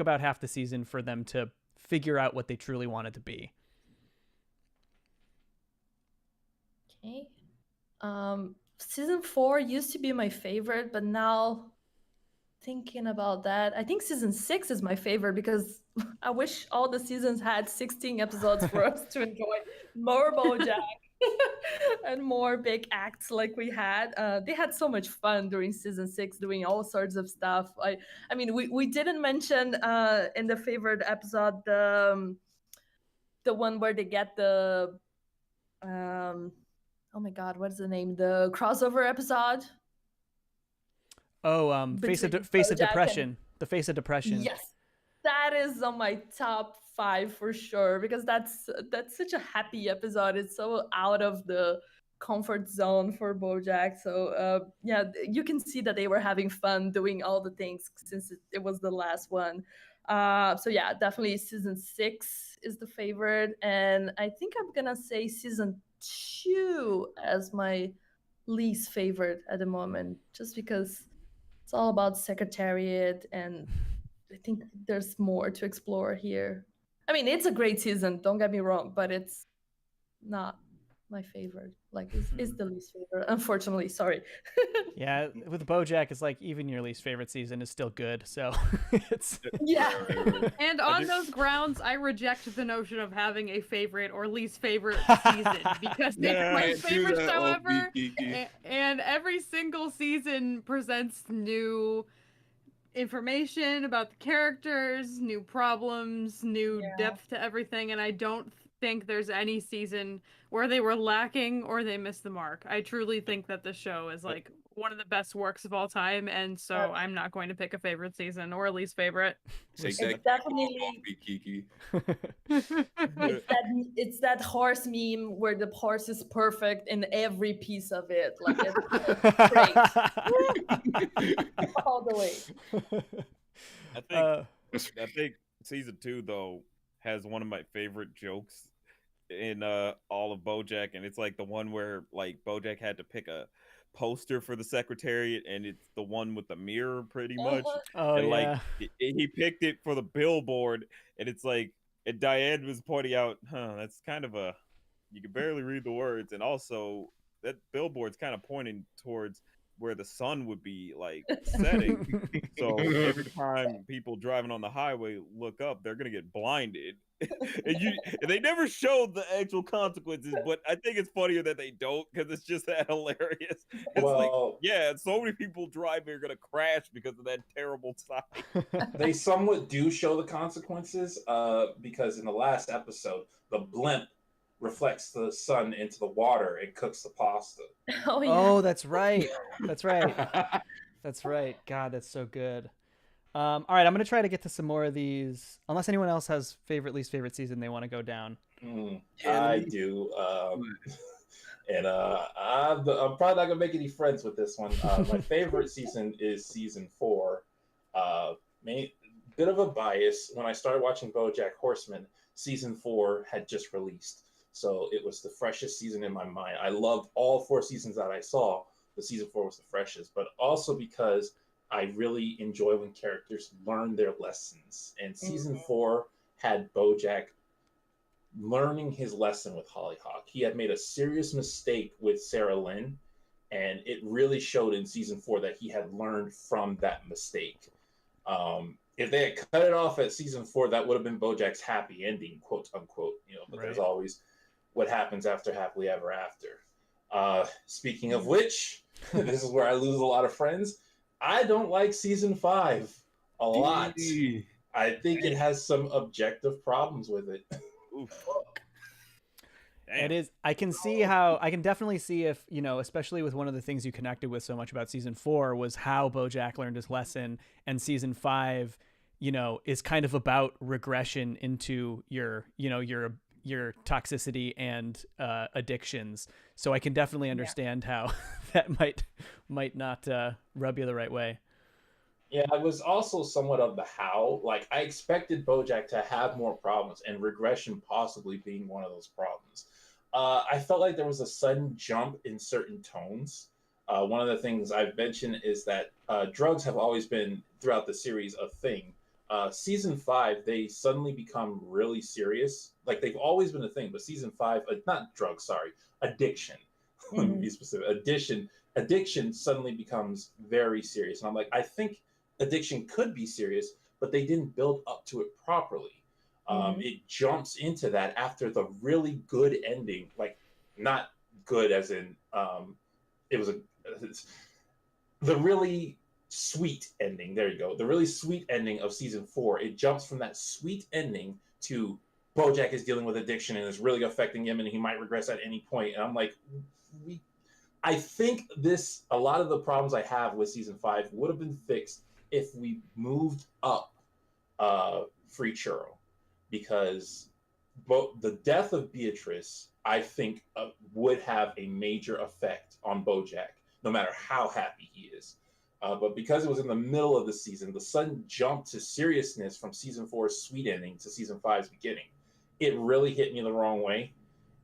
about half the season for them to figure out what they truly wanted to be. Okay. Season 4 used to be my favorite, but now thinking about that, I think season 6 is my favorite because I wish all the seasons had 16 episodes for us to enjoy more BoJack and more big acts like we had. They had so much fun during season 6, doing all sorts of stuff. I mean, we didn't mention in the favorite episode the one where they get the oh my god, what's the name? The crossover episode. Oh, Face of Depression. The Face of Depression. Yes, that is on my top 5 for sure, because that's such a happy episode. It's so out of the comfort zone for BoJack. So you can see that they were having fun doing all the things since it was the last one. So yeah, definitely season 6 is the favorite, and I think I'm gonna say season 2 as my least favorite at the moment, just because it's all about Secretariat, and I think there's more to explore here. I mean, it's a great season, don't get me wrong, but it's not my favorite. Like, it's the least favorite, unfortunately. Sorry. Yeah, with BoJack, it's like even your least favorite season is still good. So it's And on those grounds, I reject the notion of having a favorite or least favorite season, because it's my favorite show ever, and every single season presents new information about the characters, new problems, new depth to everything, and I don't think there's any season where they were lacking or they missed the mark. I truly think that the show is like one of the best works of all time, and so I'm not going to pick a favorite season or a least favorite. Take It's that definitely offbeat, Kiki. it's that horse meme where the horse is perfect in every piece of it. Like it's great all the way. I think season 2 though has one of my favorite jokes in all of BoJack, and it's like the one where like BoJack had to pick a poster for the secretariat, and it's the one with the mirror pretty much. Oh, and like yeah. he picked it for the billboard, and it's like, and Diane was pointing out, that's kind of you can barely read the words, and also that billboard's kind of pointing towards where the sun would be like setting. So every time people driving on the highway look up, they're gonna get blinded. and they never showed the actual consequences, but I think it's funnier that they don't, because it's just that hilarious. It's like, yeah, so many people driving are gonna crash because of that terrible sign. They somewhat do show the consequences, because in the last episode, the blimp reflects the sun into the water and cooks the pasta. Oh, yeah. Oh, that's right. That's right. That's right. God, that's so good. All right, I'm going to try to get to some more of these, unless anyone else has least favorite season they want to go down. I do. And I'm probably not going to make any friends with this one. My favorite season is season 4. Bit of a bias. When I started watching BoJack Horseman, season 4 had just released. So it was the freshest season in my mind. I loved all 4 seasons that I saw, but season 4 was the freshest. But also because I really enjoy when characters learn their lessons. And season 4 had BoJack learning his lesson with Hollyhock. He had made a serious mistake with Sarah Lynn, and it really showed in season 4 that he had learned from that mistake. If they had cut it off at season 4, that would have been BoJack's happy ending, quote unquote. But There's always what happens after happily ever after. Speaking of which, this is where I lose a lot of friends. I don't like season 5 a lot. I think it has some objective problems with it. It is. I can definitely see if, especially with one of the things you connected with so much about season 4 was how BoJack learned his lesson, and season 5, is kind of about regression into your toxicity and addictions. So I can definitely understand how that might not rub you the right way. Yeah, I was also somewhat of the how. Like, I expected BoJack to have more problems, and regression possibly being one of those problems. I felt like there was a sudden jump in certain tones. One of the things I've mentioned is that drugs have always been, throughout the series, a thing. Season 5, they suddenly become really serious. Like, they've always been a thing, but season 5, not drugs, sorry, addiction. Let me be specific. Addiction suddenly becomes very serious. And I'm like, I think addiction could be serious, but they didn't build up to it properly. It jumps into that after the really good ending, like, not good as in the really sweet ending. There you go. The really sweet ending of season 4. It jumps from that sweet ending to BoJack is dealing with addiction and it's really affecting him, and he might regress at any point. And I'm like, I think a lot of the problems I have with season 5 would have been fixed if we moved up Free Churro, because the death of Beatrice, I think, would have a major effect on BoJack, no matter how happy he is. But because it was in the middle of the season, the sudden jump to seriousness from season 4's sweet ending to season 5's beginning, it really hit me the wrong way.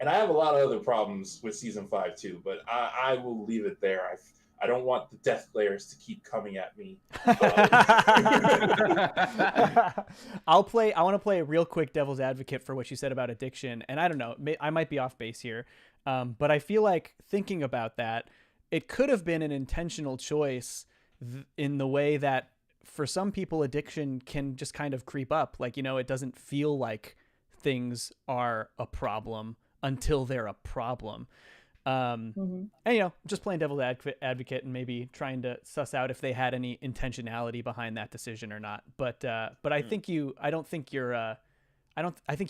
And I have a lot of other problems with season 5 too, but I will leave it there. I don't want the death players to keep coming at me. I want to play a real quick devil's advocate for what you said about addiction. And I don't know, I might be off base here. But I feel like, thinking about that, it could have been an intentional choice in the way that for some people, addiction can just kind of creep up. Like, it doesn't feel like things are a problem until they're a problem. And, just playing devil's advocate and maybe trying to suss out if they had any intentionality behind that decision or not. But I think I think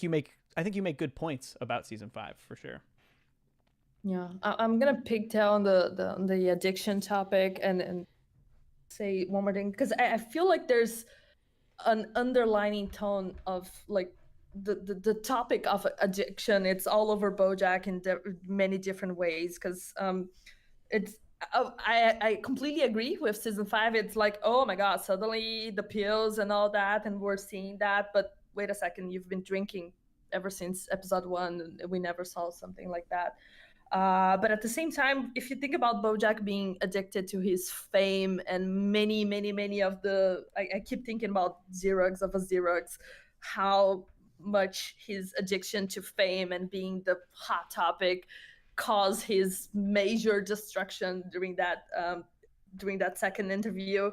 you make I think you make good points about season 5 for sure. Yeah, I'm gonna pigtail on the addiction topic and say one more thing, because I feel like there's an underlining tone of like the topic of addiction. It's all over BoJack in many different ways, because it's I completely agree with season 5. It's like, oh my god, suddenly the pills and all that, and we're seeing that, but wait a second, you've been drinking ever since episode 1 and we never saw something like that. But at the same time, if you think about BoJack being addicted to his fame and many of the, I keep thinking about Xerox of a Xerox, how much his addiction to fame and being the hot topic caused his major destruction during that second interview,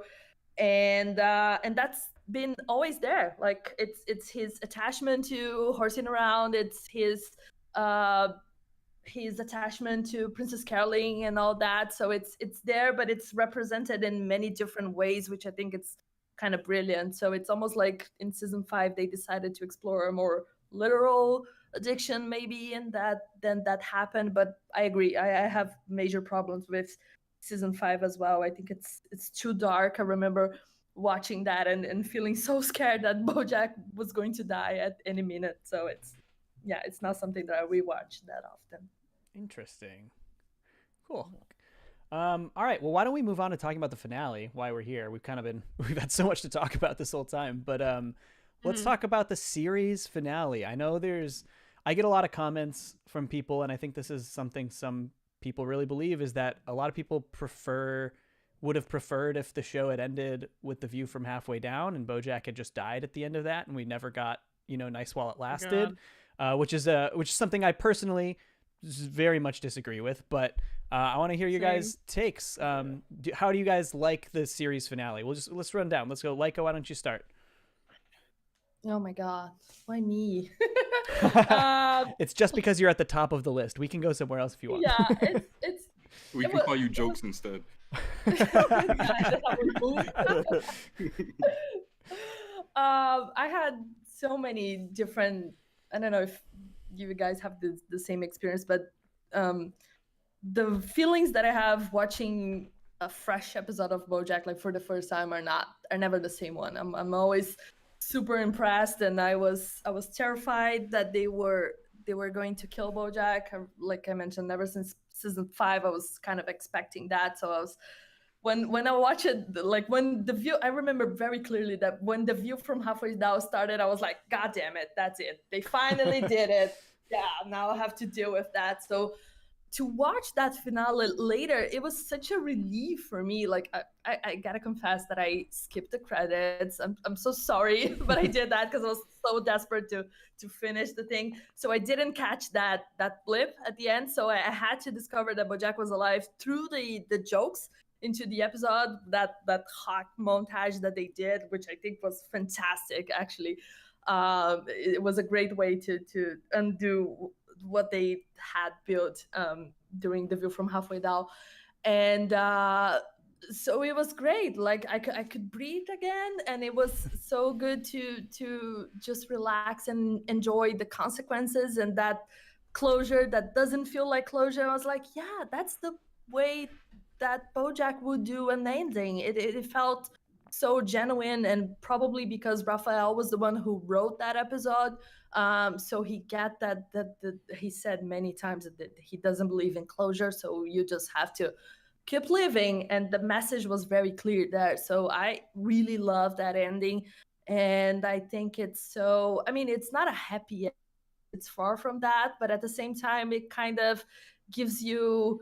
and that's been always there. Like it's his attachment to horsing around, it's his attachment to Princess Caroline and all that. So it's there, but it's represented in many different ways, which I think it's kind of brilliant. So it's almost like in season 5 they decided to explore a more literal addiction maybe, and that happened. But I agree, I have major problems with season 5 as well. I think it's too dark. I remember watching that and feeling so scared that BoJack was going to die at any minute. So it's not something that I rewatch that often. Interesting. Cool. All right. Well, why don't we move on to talking about the finale? Why we're here? We've had so much to talk about this whole time, but let's talk about the series finale. I know I get a lot of comments from people, and I think this is something some people really believe, is that a lot of people would have preferred if the show had ended with the view from halfway down and BoJack had just died at the end of that, and we never got, nice while it lasted, which is something I personally very much disagree with, but I want to hear your guys' takes. How do you guys like the series finale? Let's run down. Let's go. Leica, why don't you start? Oh my god, why me? It's just because you're at the top of the list. We can go somewhere else if you want. Yeah, we can call you Jokes instead. I had so many different, I don't know if you guys have the same experience, but the feelings that I have watching a fresh episode of BoJack like for the first time are never the same one. I'm always super impressed, and I was terrified that they were going to kill BoJack. Like I mentioned, ever since season 5, I was kind of expecting that. So I was, when I watched it, like when the view, I remember very clearly that when the view from halfway down started, I was like, God damn it, that's it. They finally did it. Yeah, now I have to deal with that. So to watch that finale later, it was such a relief for me. Like I gotta confess that I skipped the credits. I'm so sorry, but I did that because I was so desperate to finish the thing. So I didn't catch that blip at the end. So I had to discover that BoJack was alive through the jokes into the episode, that hot montage that they did, which I think was fantastic. Actually, it was a great way to undo what they had built during the view from halfway down, and so it was great. Like I could breathe again, and it was so good to just relax and enjoy the consequences and that closure that doesn't feel like closure. I was like, yeah, that's the way that BoJack would do an ending. It felt so genuine, and probably because Raphael was the one who wrote that episode. So he got that he said many times that he doesn't believe in closure, so you just have to keep living, and the message was very clear there. So I really love that ending, and I think it's not a happy end. It's far from that, but at the same time it kind of gives you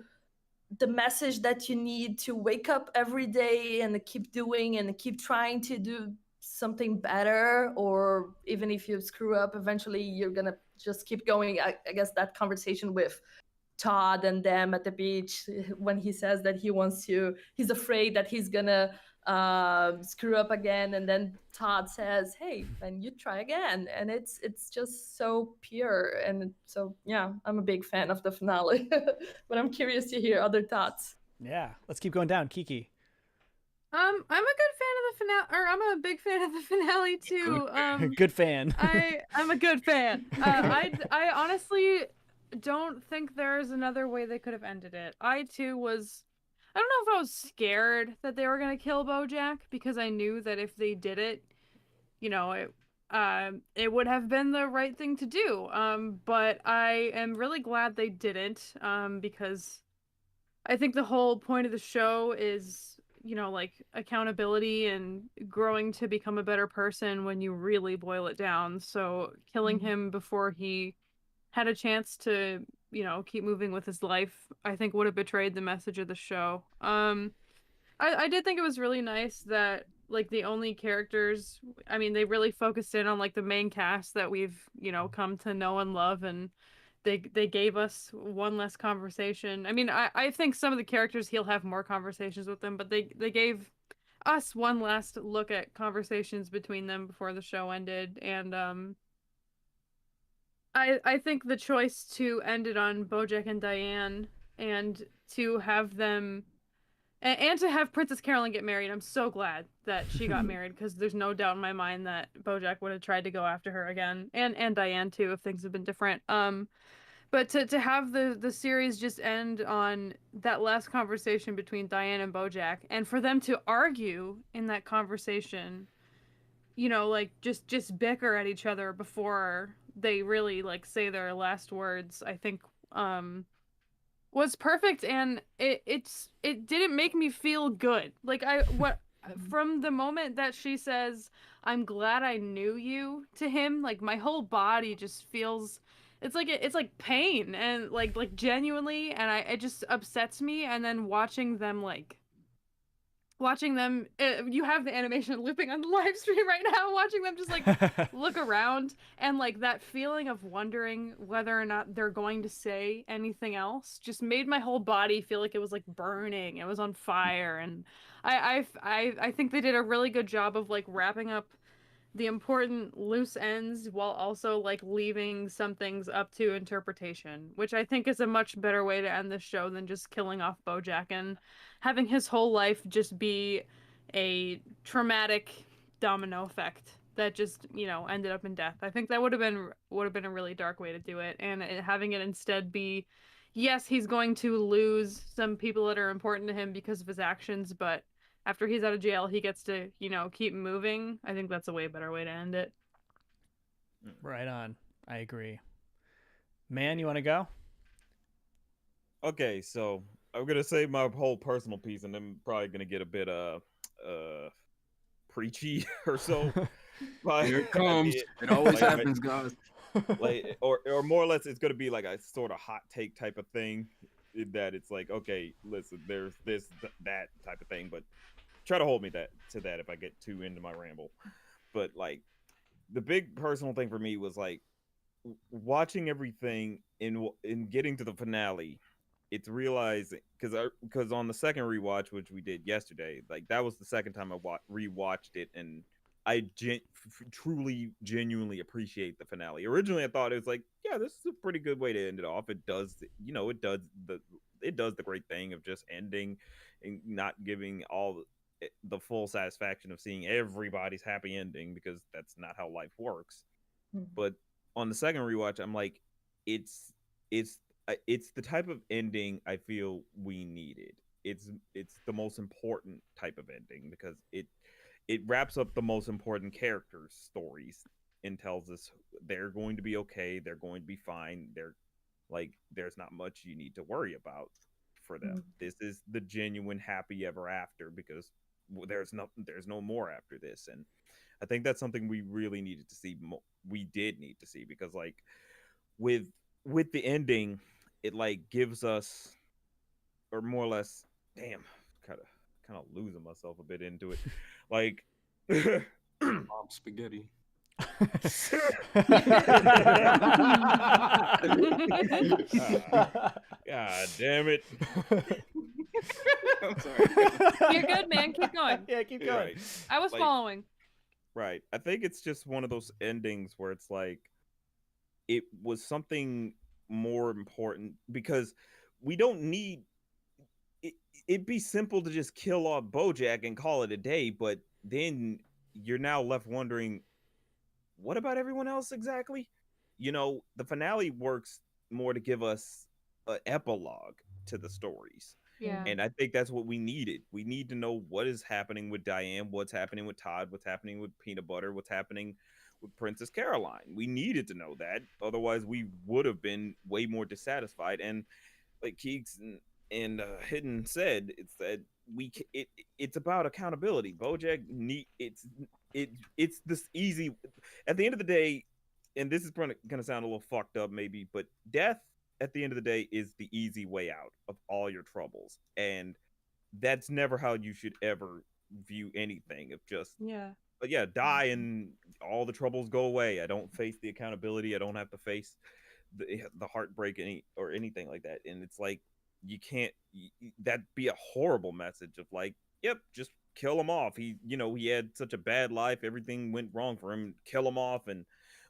the message that you need to wake up every day and keep doing and keep trying to do something better. Or even if you screw up, eventually you're gonna just keep going. I guess that conversation with Todd and them at the beach, when he says that he's afraid that he's gonna screw up again, and then Todd says, hey, then you try again, and it's just so pure. And so yeah, I'm a big fan of the finale. But I'm curious to hear other thoughts. Yeah, let's keep going down. Kiki. I'm a good fan of the finale, or I'm a big fan of the finale too. Good fan. I'm a good fan. I honestly don't think there's another way they could have ended it. I too was. I don't know if I was scared that they were gonna kill BoJack, because I knew that if they did it, you know, it would have been the right thing to do. But I am really glad they didn't. Because I think the whole point of the show is, you know, like accountability and growing to become a better person when you really boil it down. So killing him before he had a chance to, you know, keep moving with his life, I think would have betrayed the message of the show. I did think it was really nice that like the only characters, I mean, they really focused in on like the main cast that we've, you know, come to know and love, and they gave us one less conversation. I mean, I think some of the characters he'll have more conversations with them, but they gave us one last look at conversations between them before the show ended. And I think the choice to end it on BoJack and Diane, and to have them and to have Princess Carolyn get married, I'm so glad that she got married, because there's no doubt in my mind that BoJack would have tried to go after her again, and Diane too, if things had been different. But to have the series just end on that last conversation between Diane and BoJack, and for them to argue in that conversation, you know, like just bicker at each other before they really like say their last words, I think was perfect. And it didn't make me feel good. Like from the moment that she says, "I'm glad I knew you," to him, like my whole body just feels, it's like pain, and like genuinely, and it just upsets me. And then watching them you have the animation looping on the live stream right now, watching them just like look around, and like that feeling of wondering whether or not they're going to say anything else just made my whole body feel like it was like burning, it was on fire. And I think they did a really good job of like wrapping up the important loose ends while also like leaving some things up to interpretation, which I think is a much better way to end this show than just killing off BoJack and having his whole life just be a traumatic domino effect that just, you know, ended up in death. I think that would have been a really dark way to do it, and having it instead be, yes, he's going to lose some people that are important to him because of his actions, but after he's out of jail, he gets to, you know, keep moving. I think that's a way better way to end it. Right on. I agree. Man, you want to go? Okay, so I'm gonna say my whole personal piece, and I'm probably gonna get a bit preachy or so. But Here it comes. It always happens, guys. Like, or more or less, it's gonna be like a sort of hot take type of thing. That it's like, okay, listen, there's this, that type of thing, but try to hold me to that if I get too into my ramble. But like, the big personal thing for me was like watching everything in getting to the finale. It's realizing, because on the second rewatch, which we did yesterday, like that was the second time I rewatched it, and I truly genuinely appreciate the finale. Originally I thought it was like, yeah, this is a pretty good way to end it off. It does, you know, it does the great thing of just ending and not giving all the full satisfaction of seeing everybody's happy ending, because that's not how life works. But on the second rewatch, I'm like, it's the type of ending I feel we needed. It's the most important type of ending, because it wraps up the most important characters' stories and tells us they're going to be okay, they're going to be fine, they're like, there's not much you need to worry about for them. This is the genuine happy ever after, because there's no more after this. And I think that's something we really needed to see. We did need to see, because like with the ending, it like gives us, or more or less, damn, kind of losing myself a bit into it. Like Mom spaghetti. God damn it. I'm sorry. You're good, man. Keep going. Yeah, keep going. Right. I was Like, following. Right. I think it's just one of those endings where it's like, it was something more important, because we don't need it'd be simple to just kill off BoJack and call it a day, but then you're now left wondering, what about everyone else exactly? The finale works more to give us an epilogue to the stories. Yeah. And I think that's what we needed. We need to know what is happening with Diane, what's happening with Todd, what's happening with Peanut Butter, what's happening with Princess Caroline. We needed to know that. Otherwise, we would have been way more dissatisfied. And like Keeks and Hidden said, it's that it's about accountability. BoJack it's this easy. At the end of the day, and this is gonna sound a little fucked up maybe, but death at the end of the day is the easy way out of all your troubles, and that's never how you should ever view anything. Of just but yeah, die and all the troubles go away. I don't face the accountability. I don't have to face the heartbreak or anything like that. And it's like, you can't, that'd be a horrible message of like, yep, just kill him off. He had such a bad life, everything went wrong for him, kill him off, and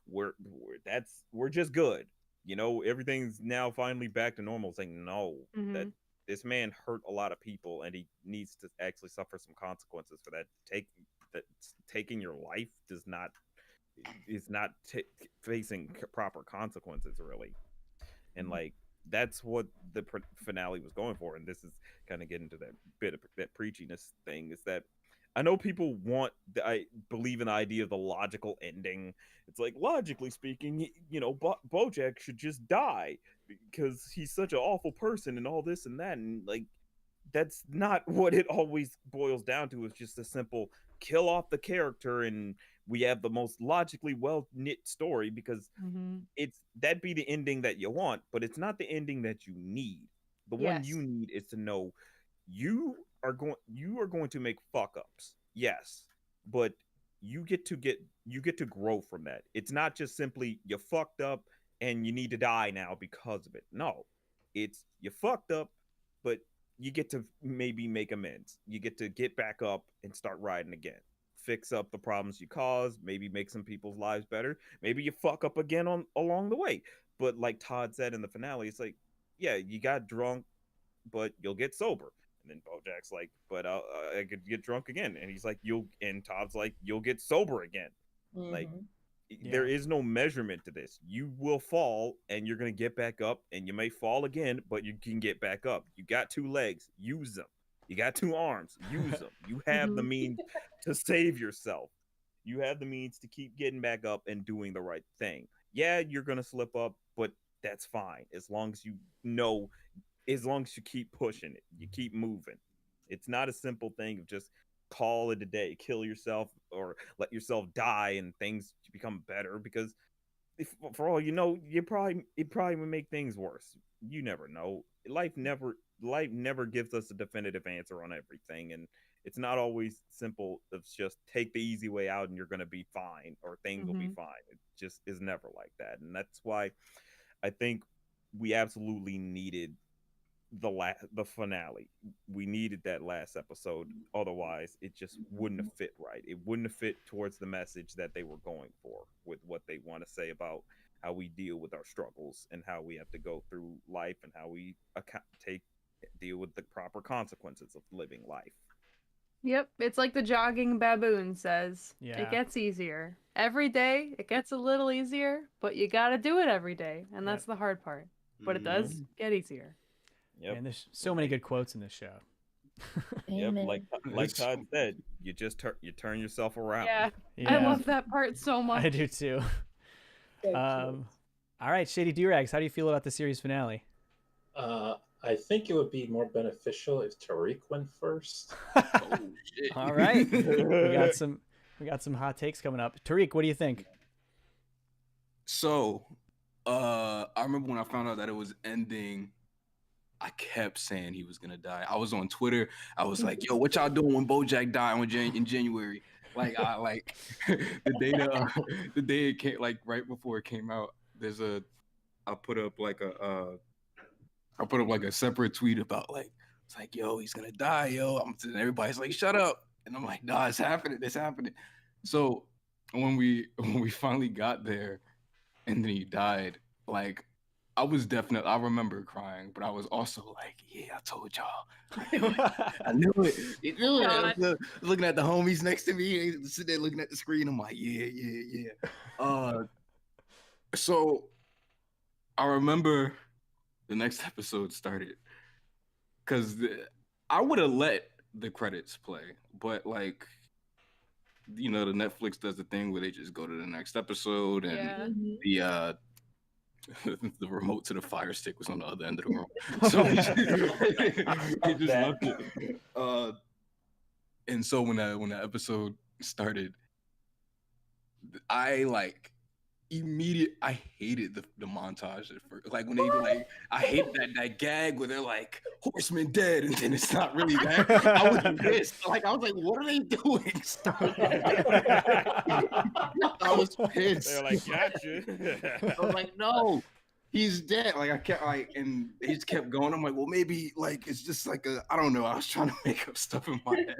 we're just good, everything's now finally back to normal. Saying no, that this man hurt a lot of people and he needs to actually suffer some consequences for that. Taking your life is not facing proper consequences, really. And like, that's what the finale was going for. And this is kind of getting to that bit of that preachiness thing, is that I know people I believe in the idea of the logical ending. It's like, logically speaking, BoJack should just die because he's such an awful person and all this and that. And like, that's not what it always boils down to. It's just a simple kill off the character and we have the most logically well knit story, because that'd be the ending that you want, but it's not the ending that you need. The one you need is to know you are going to make fuck ups, yes, but you get to grow from that. It's not just simply you fucked up and you need to die now because of it. No, it's you fucked up, but you get to maybe make amends. You get to get back up and start riding again. Fix up the problems you caused, maybe make some people's lives better. Maybe you fuck up again along the way. But like Todd said in the finale, it's like, yeah, you got drunk, but you'll get sober. And then BoJack's like, but I could get drunk again. And he's like, and Todd's like, you'll get sober again. Like, there is no measurement to this. You will fall and you're going to get back up, and you may fall again, but you can get back up. You got 2 legs, use them. You got 2 arms, use them. You have the means to save yourself. You have the means to keep getting back up and doing the right thing. Yeah, you're going to slip up, but that's fine. As long as you keep pushing it, you keep moving. It's not a simple thing of just call it a day, kill yourself, or let yourself die and things become better, because for all you know, it probably would make things worse. You never know. Life never gives us a definitive answer on everything, and it's not always simple. It's just take the easy way out and you're going to be fine, or things will be fine. It just is never like that. And that's why I think we absolutely needed the finale. We needed that last episode. Otherwise, it just wouldn't have fit right. It wouldn't have fit towards the message that they were going for with what they want to say about how we deal with our struggles and how we have to go through life and how we deal with the proper consequences of living life. Yep, it's like the jogging baboon says. Yeah. It gets easier. Every day, it gets a little easier, but you gotta do it every day, and that's the hard part. But it does get easier. Yep. And there's so many good quotes in this show. Yep, like Todd said, you just turn yourself around. Yeah, I love that part so much. I do too. All right, Shady Doorags, how do you feel about the series finale? I think it would be more beneficial if Tariq went first. Oh, shit. All right, we got some hot takes coming up. Tariq, what do you think? So, I remember when I found out that it was ending, I kept saying he was gonna die. I was on Twitter. I was like, "Yo, what y'all doing when BoJack died in January?" Like, the day it came, like right before it came out. I put up like a separate tweet about like, it's like, "Yo, he's gonna die, yo." And everybody's like, "Shut up," and I'm like, "Nah, it's happening. It's happening." So when we finally got there, and then he died, like, I remember crying, but I was also like, yeah, I told y'all. I knew it. You knew it. I was looking at the homies next to me, sitting there looking at the screen. I'm like, yeah. So I remember the next episode started because I would have let the credits play, but like, you know, the Netflix does the thing where they just go to the next episode, and the remote to the Fire Stick was on the other end of the room, so he just left it. And so when the episode started, I like I hated the montage at first. Like when they like, I hated that gag where they're like, Horseman dead, and then it's not really that. I was pissed. Like I was like, what are they doing? Stop. I was pissed. They're like, gotcha. I was like, no, he's dead. Like I kept like, and he just kept going. I'm like, well, maybe like it's just like I don't know. I was trying to make up stuff in my head.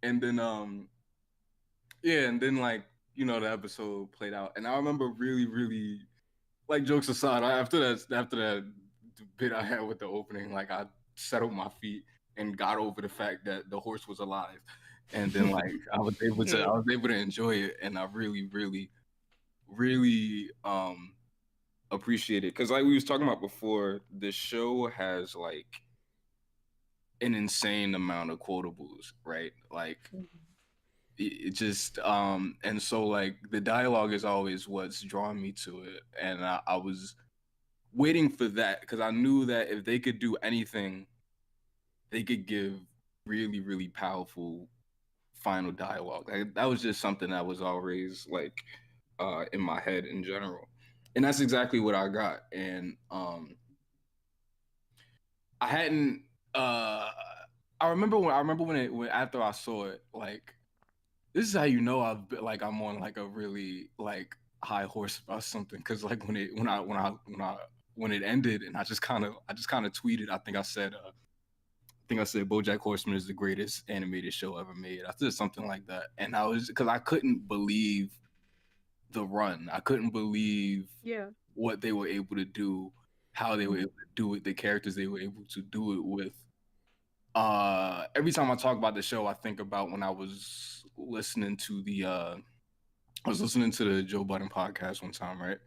And then and then like, you know, the episode played out, and I remember really, like, jokes aside, after that bit I had with the opening, like I settled my feet and got over the fact that the horse was alive, and then like I was able to enjoy it, and I really appreciate it, because like we was talking about before, the show has like an insane amount of quotables, right? Like it just and so like the dialogue is always what's drawn me to it, and I was waiting for that because I knew that if they could do anything, they could give really powerful final dialogue. Like, that was just something that was always like in my head in general, and that's exactly what I got. And I hadn't I remember when after I saw it, like, this is how you know I'm on like a really like high horse about something, because like when it ended, and I just kind of tweeted, I think I said BoJack Horseman is the greatest animated show ever made. I said something like that, and I was, because I couldn't believe the run. I couldn't believe what they were able to do, how they were able to do it, the characters they were able to do it with. Every time I talk about the show, I think about when I was listening to the Joe Budden podcast one time, right?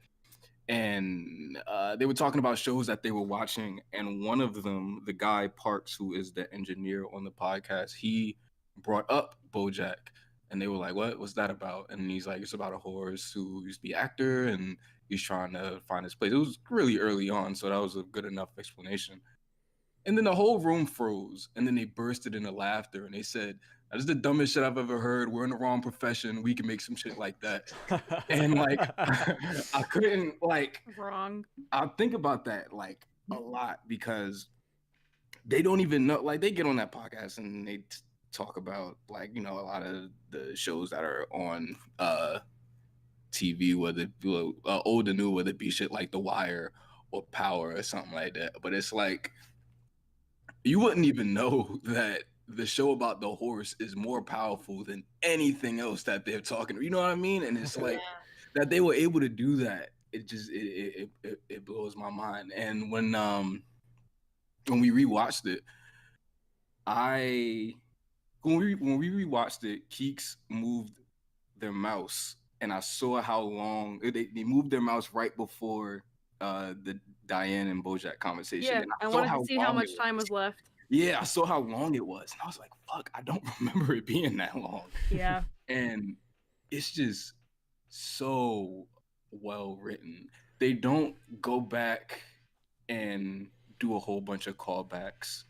And they were talking about shows that they were watching, and one of them, the guy Parks, who is the engineer on the podcast, he brought up BoJack, and they were like, "What's that about?" And he's like, "It's about a horse who used to be an actor, and he's trying to find his place." It was really early on, so that was a good enough explanation. And then the whole room froze, and then they bursted into laughter, and they said, "That is the dumbest shit I've ever heard. We're in the wrong profession. We can make some shit like that." And like, I couldn't, like, wrong. I think about that like a lot, because they don't even know, like, they get on that podcast and they talk about, like, you know, a lot of the shows that are on TV, whether it be old or new, whether it be shit like The Wire or Power or something like that. But it's like, you wouldn't even know that the show about the horse is more powerful than anything else that they're talking. You know what I mean? And it's like that they were able to do that. It just it blows my mind. And when we rewatched it, when we rewatched it, Keeks moved their mouse, and I saw how long they moved their mouse right before the Diane and BoJack conversation. Yeah, and I wanted to see how much time was left. Yeah, I saw how long it was, and I was like, "Fuck, I don't remember it being that long." Yeah, and it's just so well written. They don't go back and do a whole bunch of callbacks.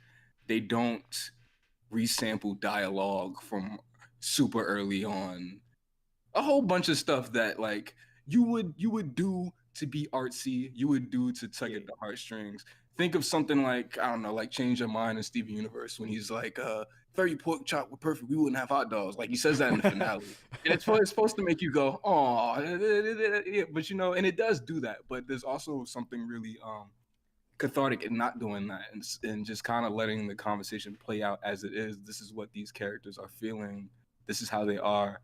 They don't resample dialogue from super early on. A whole bunch of stuff that like you would do to be artsy, you would do to tug at the heartstrings. Think of something like, I don't know, like Change Your Mind in Steven Universe, when he's like, "Fairy pork chop were perfect, we wouldn't have hot dogs." Like, he says that in the finale, and it's supposed to make you go, "Oh," but you know, and it does do that. But there's also something really cathartic in not doing that, and just kind of letting the conversation play out as it is. This is what these characters are feeling. This is how they are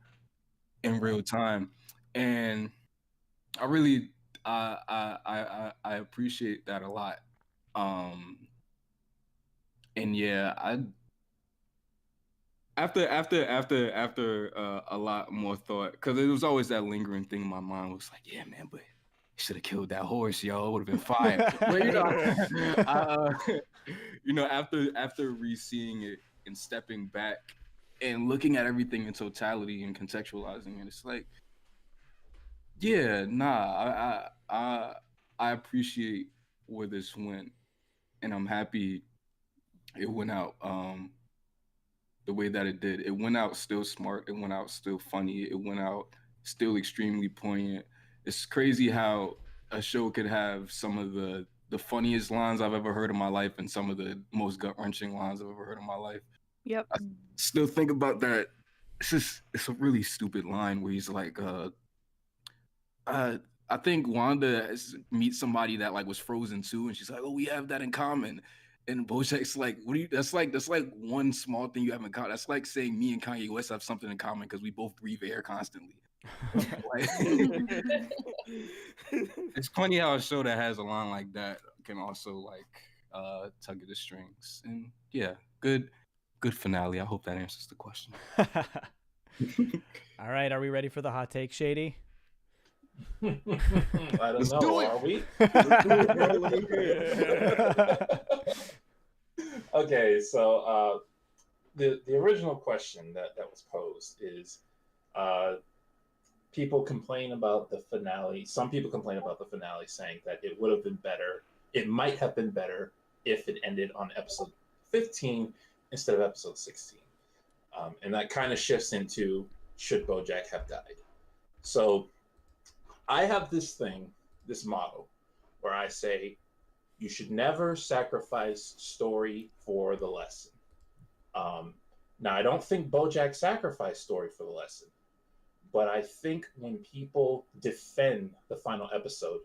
in real time. And I really, I appreciate that a lot. And yeah, after a lot more thought, because it was always that lingering thing in my mind, was like, yeah, man, but should have killed that horse, yo. It would have been fire. But after re-seeing it and stepping back and looking at everything in totality and contextualizing it, it's like, yeah, nah, I appreciate where this went, and I'm happy it went out the way that it did. It went out still smart. It went out still funny. It went out still extremely poignant. It's crazy how a show could have some of the funniest lines I've ever heard in my life and some of the most gut-wrenching lines I've ever heard in my life. Yep. I still think about that. It's a really stupid line where he's like, I think Wanda meets somebody that like was frozen too, and she's like, "Oh, we have that in common." And BoJack's like, "What do you? That's like one small thing you have in common. That's like saying me and Kanye West have something in common because we both breathe air constantly." Like, it's funny how a show that has a line like that can also like tug at the strings. And yeah, good finale. I hope that answers the question. All right, are we ready for the hot take, Shady? I don't Let's know. do it. Are we? Let's do it. Okay, so the original question that was posed is, people complain about the finale. Some people complain about the finale, saying that it would have been better. It might have been better if it ended on episode 15 instead of episode 16. And that kind of shifts into, should BoJack have died? So I have this motto, where I say, you should never sacrifice story for the lesson. Now, I don't think BoJack sacrificed story for the lesson, but I think when people defend the final episode,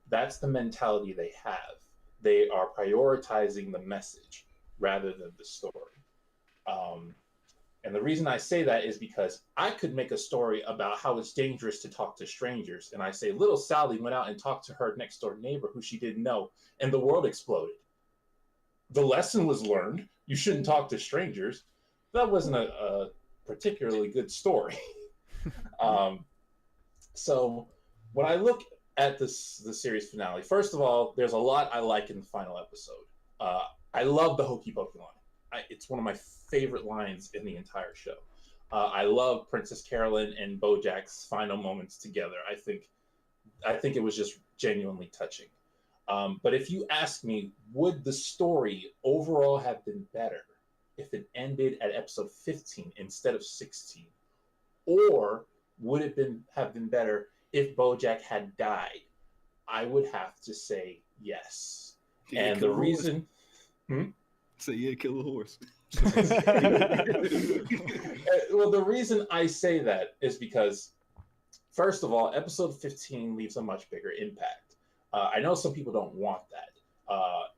that's the mentality they have. They are prioritizing the message rather than the story. And the reason I say that is because I could make a story about how it's dangerous to talk to strangers. And I say, little Sally went out and talked to her next door neighbor who she didn't know, and the world exploded. The lesson was learned. You shouldn't talk to strangers. That wasn't a particularly good story. So when I look at the series finale, first of all, there's a lot I like in the final episode. I love the Hokey Pokey line. It's one of my favorite lines in the entire show. I love Princess Carolyn and BoJack's final moments together. I think it was just genuinely touching. But if you ask me, would the story overall have been better if it ended at episode 15 instead of 16? Or would it have been better if BoJack had died? I would have to say yes. Yeah, and the reason... Say, yeah, kill a horse. Well, the reason I say that is because, first of all, episode 15 leaves a much bigger impact. I know some people don't want that.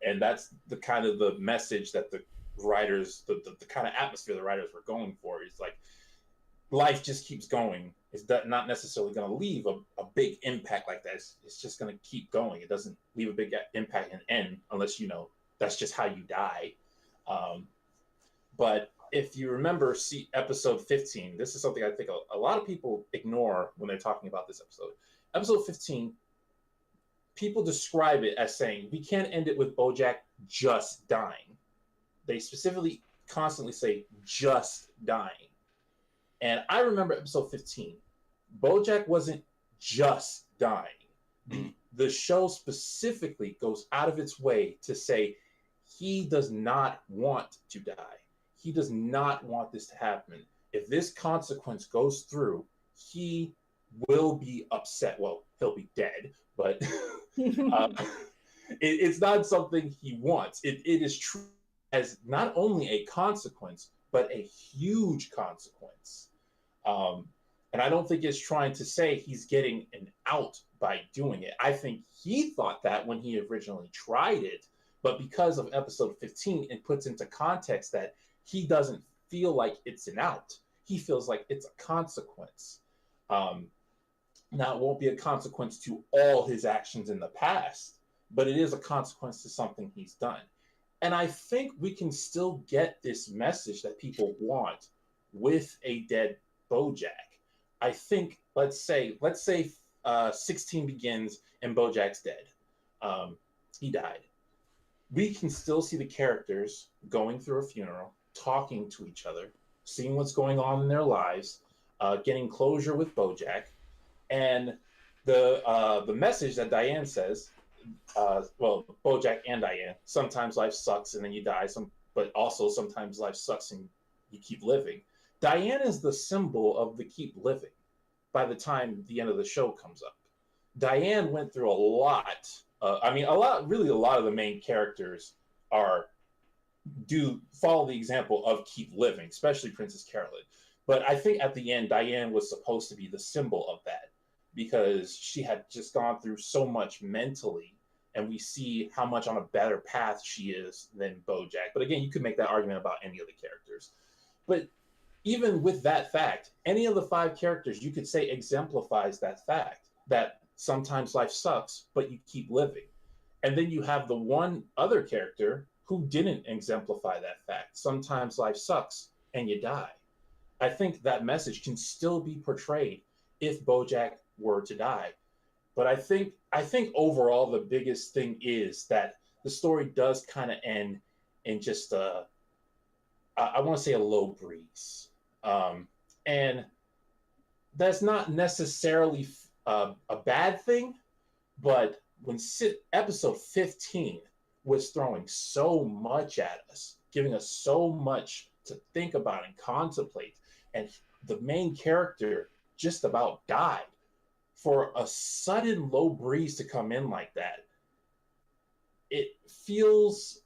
And that's the kind of the message that the writers, the kind of atmosphere the writers were going for. It's like, life just keeps going. It's not necessarily going to leave a big impact like that. It's just going to keep going. It doesn't leave a big impact and end unless, that's just how you die. But if you remember, see episode 15, this is something I think a lot of people ignore when they're talking about this episode. Episode 15, people describe it as saying, we can't end it with BoJack just dying. They specifically constantly say, just dying. And I remember episode 15, BoJack wasn't just dying. The show specifically goes out of its way to say he does not want to die. He does not want this to happen. If this consequence goes through, he will be upset. Well, he'll be dead, but it's not something he wants. It is true as not only a consequence, but a huge consequence. And I don't think it's trying to say he's getting an out by doing it. I think he thought that when he originally tried it, but because of episode 15, it puts into context that he doesn't feel like it's an out. He feels like it's a consequence. Now, it won't be a consequence to all his actions in the past, but it is a consequence to something he's done. And I think we can still get this message that people want with a dead BoJack. I think, let's say 16 begins and BoJack's dead. He died. We can still see the characters going through a funeral, talking to each other, seeing what's going on in their lives, getting closure with BoJack, and the message that Diane says, well, BoJack and Diane, sometimes life sucks and then you die, but also sometimes life sucks and you keep living. Diane is the symbol of the keep living by the time the end of the show comes up. Diane went through a lot. A lot of the main characters do follow the example of keep living, especially Princess Carolyn. But I think at the end, Diane was supposed to be the symbol of that because she had just gone through so much mentally, and we see how much on a better path she is than BoJack. But again, you could make that argument about any of the characters. But even with that fact, any of the 5 characters you could say exemplifies that fact, that sometimes life sucks, but you keep living. And then you have the one other character who didn't exemplify that fact. Sometimes life sucks and you die. I think that message can still be portrayed if BoJack were to die. But I think overall the biggest thing is that the story does kind of end in just I want to say a low breeze. And that's not necessarily a bad thing, but when episode 15 was throwing so much at us, giving us so much to think about and contemplate, and the main character just about died, for a sudden low breeze to come in like that, it feels,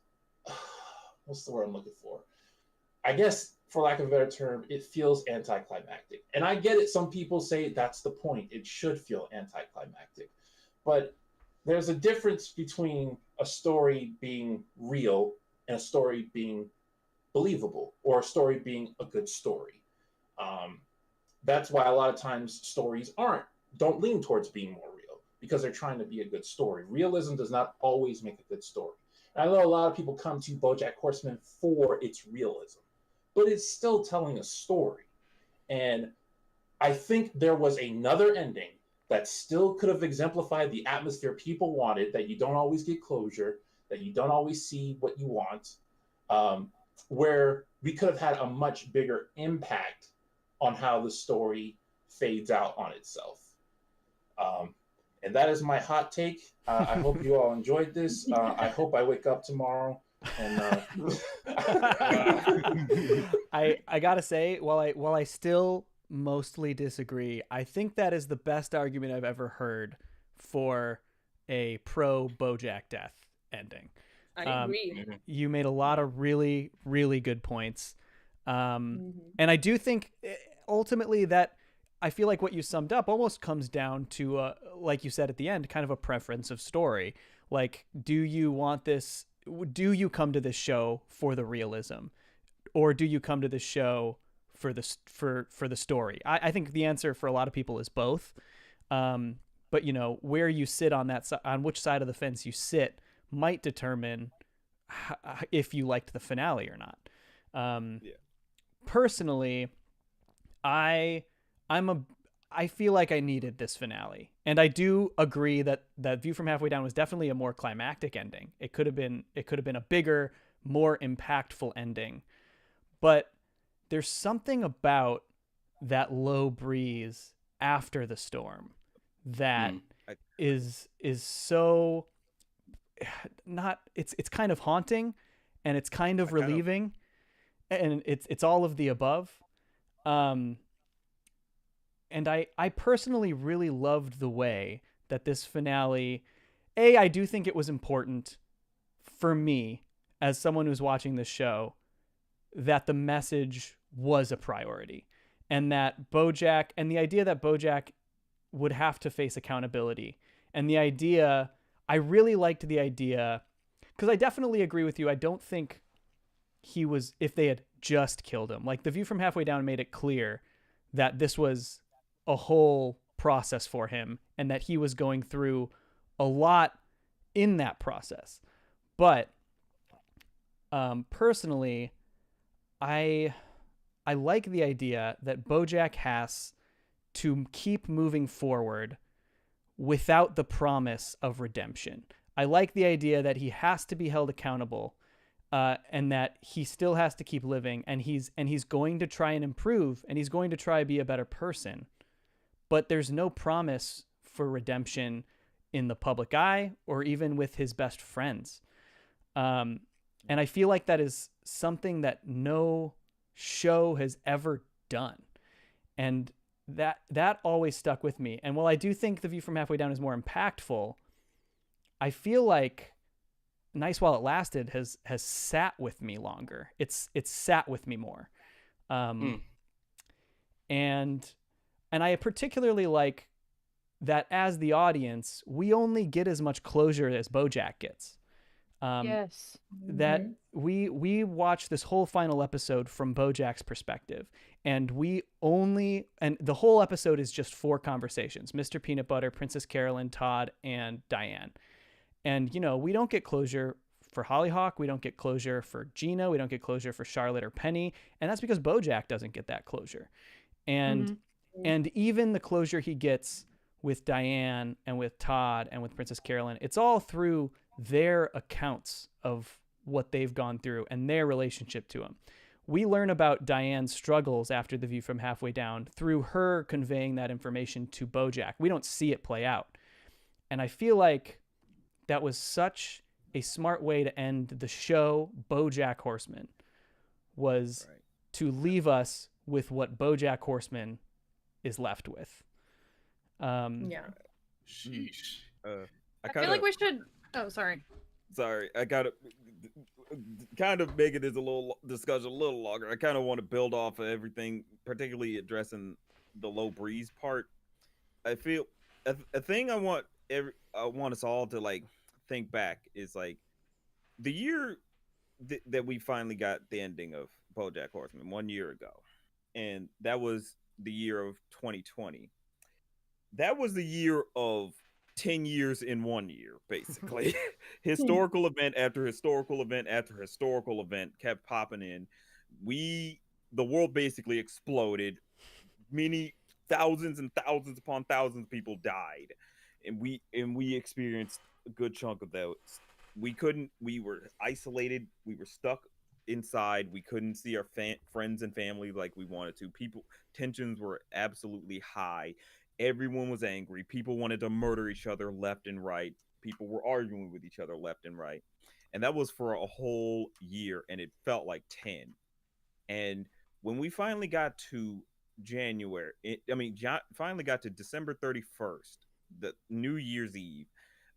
what's the word I'm looking for? I guess, for lack of a better term, it feels anticlimactic. And I get it. Some people say that's the point. It should feel anticlimactic. But there's a difference between a story being real and a story being believable, or a story being a good story. That's why a lot of times stories don't lean towards being more real, because they're trying to be a good story. Realism does not always make a good story. And I know a lot of people come to BoJack Horseman for its realism, but it's still telling a story. And I think there was another ending that still could have exemplified the atmosphere people wanted, that you don't always get closure, that you don't always see what you want, where we could have had a much bigger impact on how the story fades out on itself. And that is my hot take. I hope you all enjoyed this. I hope I wake up tomorrow and I gotta say, while I still mostly disagree, I think that is the best argument I've ever heard for a pro BoJack death ending. I agree. You made a lot of really, really good points. And I do think ultimately that I feel like what you summed up almost comes down to, like you said at the end, kind of a preference of story. Like, do you want this? Do you come to this show for the realism, or do you come to this show for the story? I think the answer for a lot of people is both. But where you sit on on which side of the fence you sit might determine if you liked the finale or not. Personally, I feel like I needed this finale, and I do agree that View from Halfway Down was definitely a more climactic ending. It could have been a bigger, more impactful ending, but there's something about that low breeze after the storm that is so not. It's kind of haunting, and it's kind of relieving, and it's all of the above. And I personally really loved the way that this finale, I do think it was important for me as someone who's watching this show that the message was a priority, and that BoJack, and the idea that BoJack would have to face accountability, and the idea, I really liked the idea, because I definitely agree with you. I don't think he was, if they had just killed him, like The View from Halfway Down made it clear that this was a whole process for him and that he was going through a lot in that process. But personally, I like the idea that BoJack has to keep moving forward without the promise of redemption. I like the idea that he has to be held accountable, and that he still has to keep living, and he's going to try and improve, and he's going to try to be a better person. But there's no promise for redemption in the public eye or even with his best friends. And I feel like that is something that no show has ever done. And that always stuck with me. And while I do think The View from Halfway Down is more impactful, I feel like Nice While It Lasted has sat with me longer. It's sat with me more. And I particularly like that as the audience, we only get as much closure as BoJack gets. Yes. That we watch this whole final episode from BoJack's perspective, and the whole episode is just 4 conversations: Mr. Peanut Butter, Princess Carolyn, Todd, and Diane. And we don't get closure for Hollyhock, we don't get closure for Gina, we don't get closure for Charlotte or Penny, and that's because BoJack doesn't get that closure. And even the closure he gets with Diane and with Todd and with Princess Carolyn, it's all through their accounts of what they've gone through and their relationship to him. We learn about Diane's struggles after The View from Halfway Down through her conveying that information to BoJack. We don't see it play out. And I feel like that was such a smart way to end the show BoJack Horseman, was to leave us with what BoJack Horseman is left with. Sheesh. I feel like we should. Oh, sorry. Sorry, I gotta kind of making this discussion a little longer. I kind of want to build off of everything, particularly addressing the low breeze part. I feel a thing I want us all to like think back is like the year that we finally got the ending of BoJack Horseman 1 year ago, and that was the year of 2020. That was the year of 10 years in 1 year, basically. Historical event after historical event after historical event kept popping in. The world basically exploded. Many thousands and thousands upon thousands of people died, and we experienced a good chunk of those. We were isolated. We were stuck inside. We couldn't see our friends and family like we wanted to. Tensions were absolutely high. Everyone was angry. People wanted to murder each other left and right. People were arguing with each other left and right. And that was for a whole year, and it felt like 10. And when we finally got to finally got to December 31st, the New Year's Eve,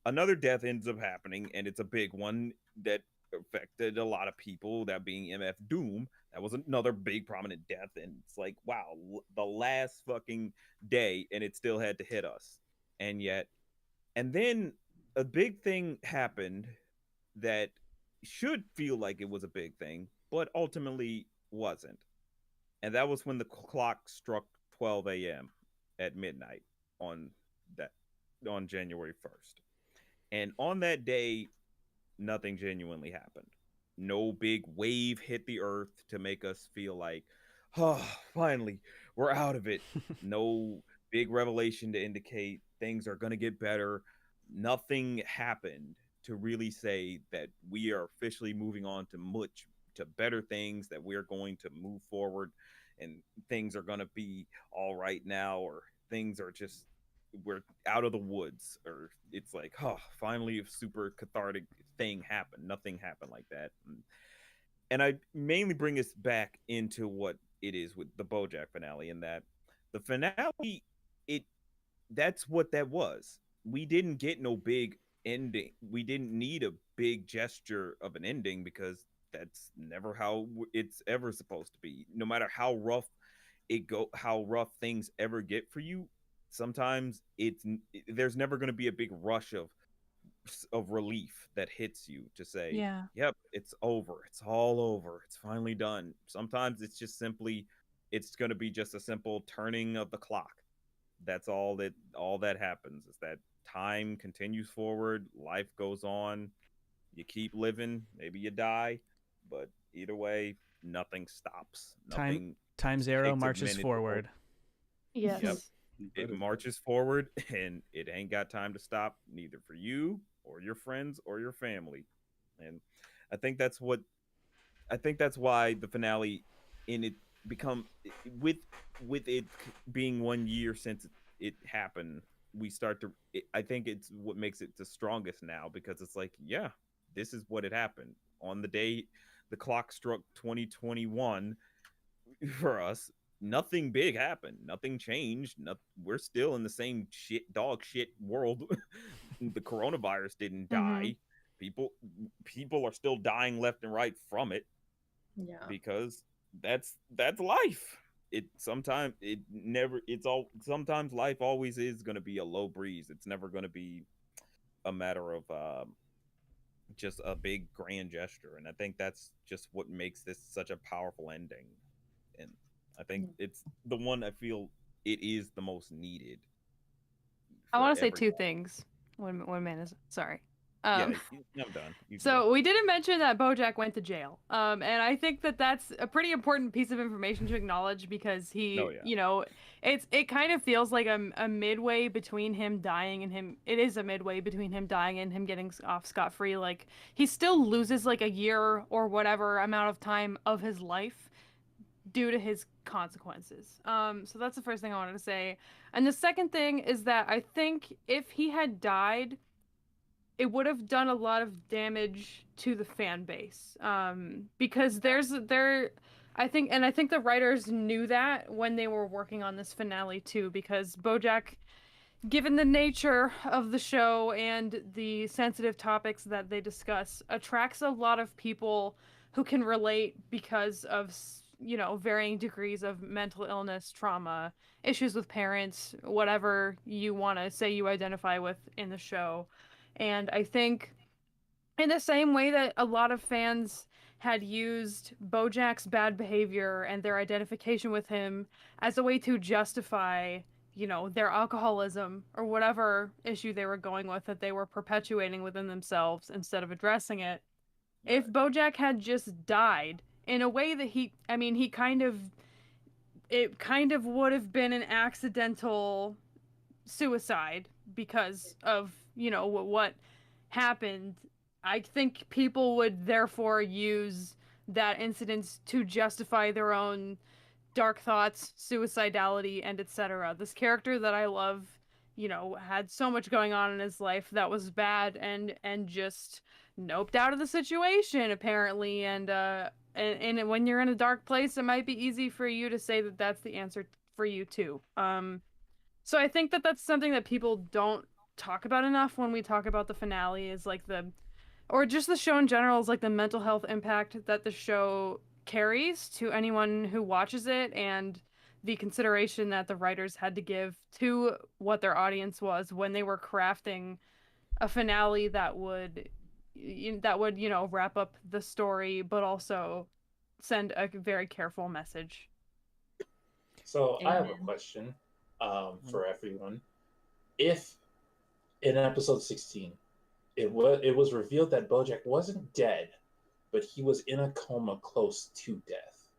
another death ends up happening, and it's a big one that affected a lot of people, that being MF Doom. That was another big prominent death, and it's like, wow, the last fucking day, and it still had to hit us. And then a big thing happened that should feel like it was a big thing, but ultimately wasn't. And that was when the clock struck 12 a.m. at midnight on January 1st. And on that day, nothing genuinely happened. No big wave hit the earth to make us feel like, oh, finally, we're out of it. No big revelation to indicate things are going to get better. Nothing happened to really say that we are officially moving on to better things, that we're going to move forward and things are going to be all right now, or things are just, we're out of the woods, or it's like, oh, finally a super cathartic thing happened. Nothing happened like that. And I mainly bring us back into what it is with the BoJack finale, and that the finale, that's what that was. We didn't get no big ending. We didn't need a big gesture of an ending, because that's never how it's ever supposed to be. No matter how rough things ever get for you, sometimes there's never going to be a big rush of relief that hits you to say, yep, it's over, it's all over, it's finally done. Sometimes it's just simply, it's going to be just a simple turning of the clock. That's all that happens is that time continues forward, life goes on, you keep living, maybe you die, but either way, nothing stops. Nothing Time's arrow takes a marches minute to forward. Yes. Yep. It marches forward, and it ain't got time to stop, neither for you or your friends or your family. And I think that's why the finale in it become with it being 1 year since it happened. I think it's what makes it the strongest now, because it's like, yeah, this is what had happened on the day the clock struck 2021 for us. Nothing big happened. Nothing changed. We're still in the same dog shit world. The coronavirus didn't die. People are still dying left and right from it. Yeah. Because that's life. Sometimes life always is going to be a low breeze. It's never going to be a matter of just a big grand gesture. And I think that's just what makes this such a powerful ending. And I think it's the one I feel it is the most needed. I want to say two things. When Mann is sorry. I'm done. So we didn't mention that BoJack went to jail, and I think that that's a pretty important piece of information to acknowledge, because he, you know, it kind of feels like a midway between him dying and him. It is a midway between him dying and him getting off scot-free. Like, he still loses like a year or whatever amount of time of his life due to his consequences. So that's the first thing I wanted to say. And the second thing is that I think if he had died, it would have done a lot of damage to the fan base. Because I think the writers knew that when they were working on this finale too, because BoJack, given the nature of the show and the sensitive topics that they discuss, attracts a lot of people who can relate because of, you know, varying degrees of mental illness, trauma, issues with parents, whatever you want to say you identify with in the show. And I think in the same way that a lot of fans had used BoJack's bad behavior and their identification with him as a way to justify, you know, their alcoholism or whatever issue they were going with, that they were perpetuating within themselves instead of addressing it. Right. If BoJack had just died in a way that it kind of would have been an accidental suicide because of, you know, what happened, I think people would therefore use that incident to justify their own dark thoughts, suicidality, and etc. This character that I love, you know, had so much going on in his life that was bad and just noped out of the situation, apparently. And when you're in a dark place, it might be easy for you to say that that's the answer for you too. So I think that that's something that people don't talk about enough when we talk about the finale, is like or just the show in general, is like the mental health impact that the show carries to anyone who watches it, and the consideration that the writers had to give to what their audience was when they were crafting a finale that would, you know, wrap up the story, but also send a very careful message. So I have a question for everyone. If in episode 16, it was revealed that BoJack wasn't dead, but he was in a coma close to death,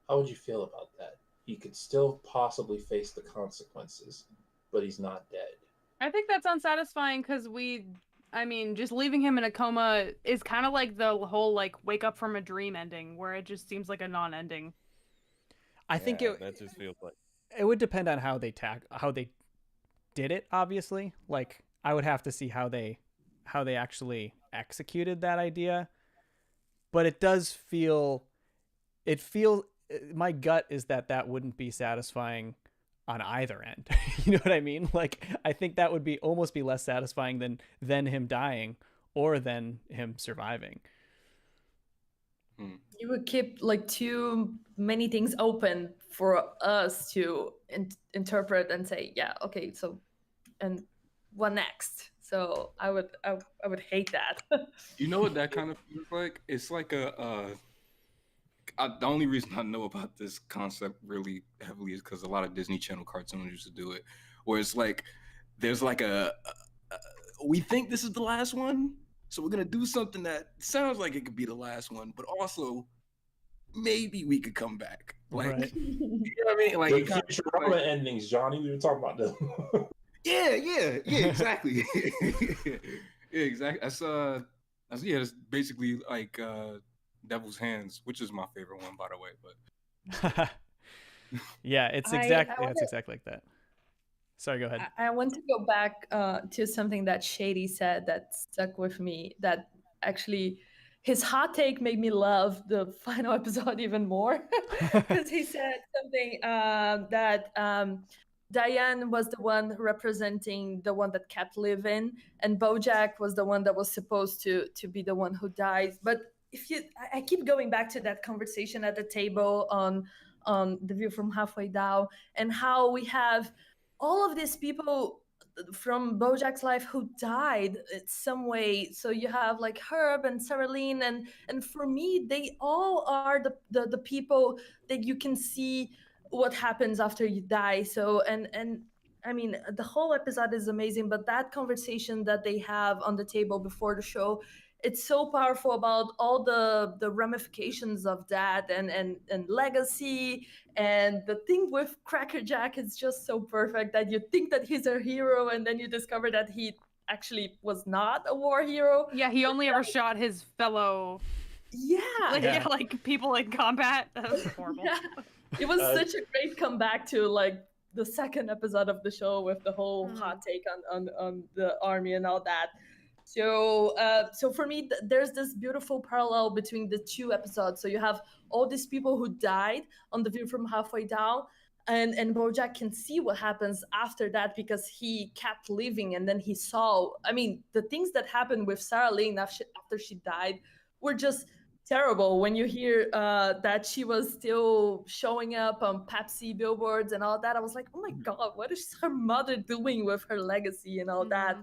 how would you feel about that? He could still possibly face the consequences, but he's not dead. I think that's unsatisfying, because just leaving him in a coma is kind of like the whole, like, wake up from a dream ending, where it just seems like a non-ending. I think that just feels like it would depend on how they did it, obviously. Like, I would have to see how they actually executed that idea. But it does feel my gut is that wouldn't be satisfying on either end. You know what I mean? Like, I think that would almost be less satisfying than him dying or than him surviving. You would keep like too many things open for us to interpret and say, yeah, okay, so and what next? So I would hate that. You know what that kind of feels like? It's like the only reason I know about this concept really heavily is because a lot of Disney Channel cartoons used to do it, where it's like there's like we think this is the last one, so we're gonna do something that sounds like it could be the last one, but also maybe we could come back. Like, Right. you know what I mean? Like The it kinda, Futurama like, endings, Johnny. We were talking about them. yeah, exactly. Yeah, exactly. That's basically like Devil's Hands, which is my favorite one, by the way. But Yeah, it's exactly like that. Sorry, go ahead. I want to go back to something that Shady said that stuck with me. That actually, his hot take made me love the final episode even more. Because he said something that Diane was the one representing the one that kept living, and BoJack was the one that was supposed to be the one who dies. But I keep going back to that conversation at the table on The View from Halfway Down, and how we have all of these people from BoJack's life who died in some way. So you have like Herb and Sarah Lynn, and for me, they all are the people that you can see what happens after you die. So and I mean, the whole episode is amazing, but that conversation that they have on the table before the show, it's so powerful about all the ramifications of that and legacy. And the thing with Cracker Jack is just so perfect that you think that he's a hero, and then you discover that he actually was not a war hero. Yeah, he only ever shot his fellow like people in combat. That was horrible. Yeah. It was such a great comeback to like the second episode of the show with the whole hot take on the army and all that. So for me, there's this beautiful parallel between the two episodes. So you have all these people who died on The View from Halfway Down, and BoJack can see what happens after that because he kept living, and then he saw. I mean, the things that happened with Sarah Lynn after she died were just terrible. When you hear that she was still showing up on Pepsi billboards and all that, I was like, oh my God, what is her mother doing with her legacy and all that?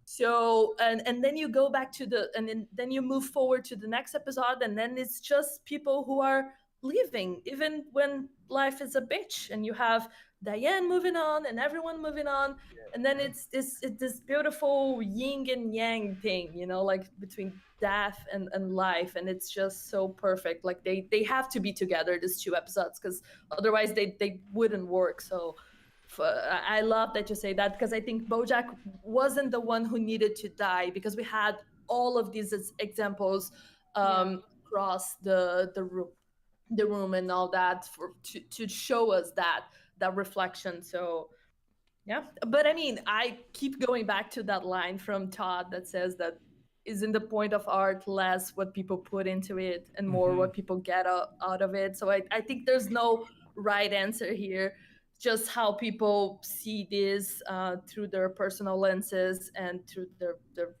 So and then you go back to then you move forward to the next episode, and then it's just people who are leaving even when life is a bitch, and you have Diane moving on and everyone moving on, and then it's this beautiful yin and yang thing, you know, like between death and life, and it's just so perfect. Like they have to be together, these two episodes, because otherwise they wouldn't work. So I love that you say that, because I think BoJack wasn't the one who needed to die, because we had all of these examples across the room and all that to show us that reflection. So yeah, but I mean, I keep going back to that line from Todd that says that isn't the point of art less what people put into it and more what people get out of it. So I think there's no right answer here, just how people see this through their personal lenses and through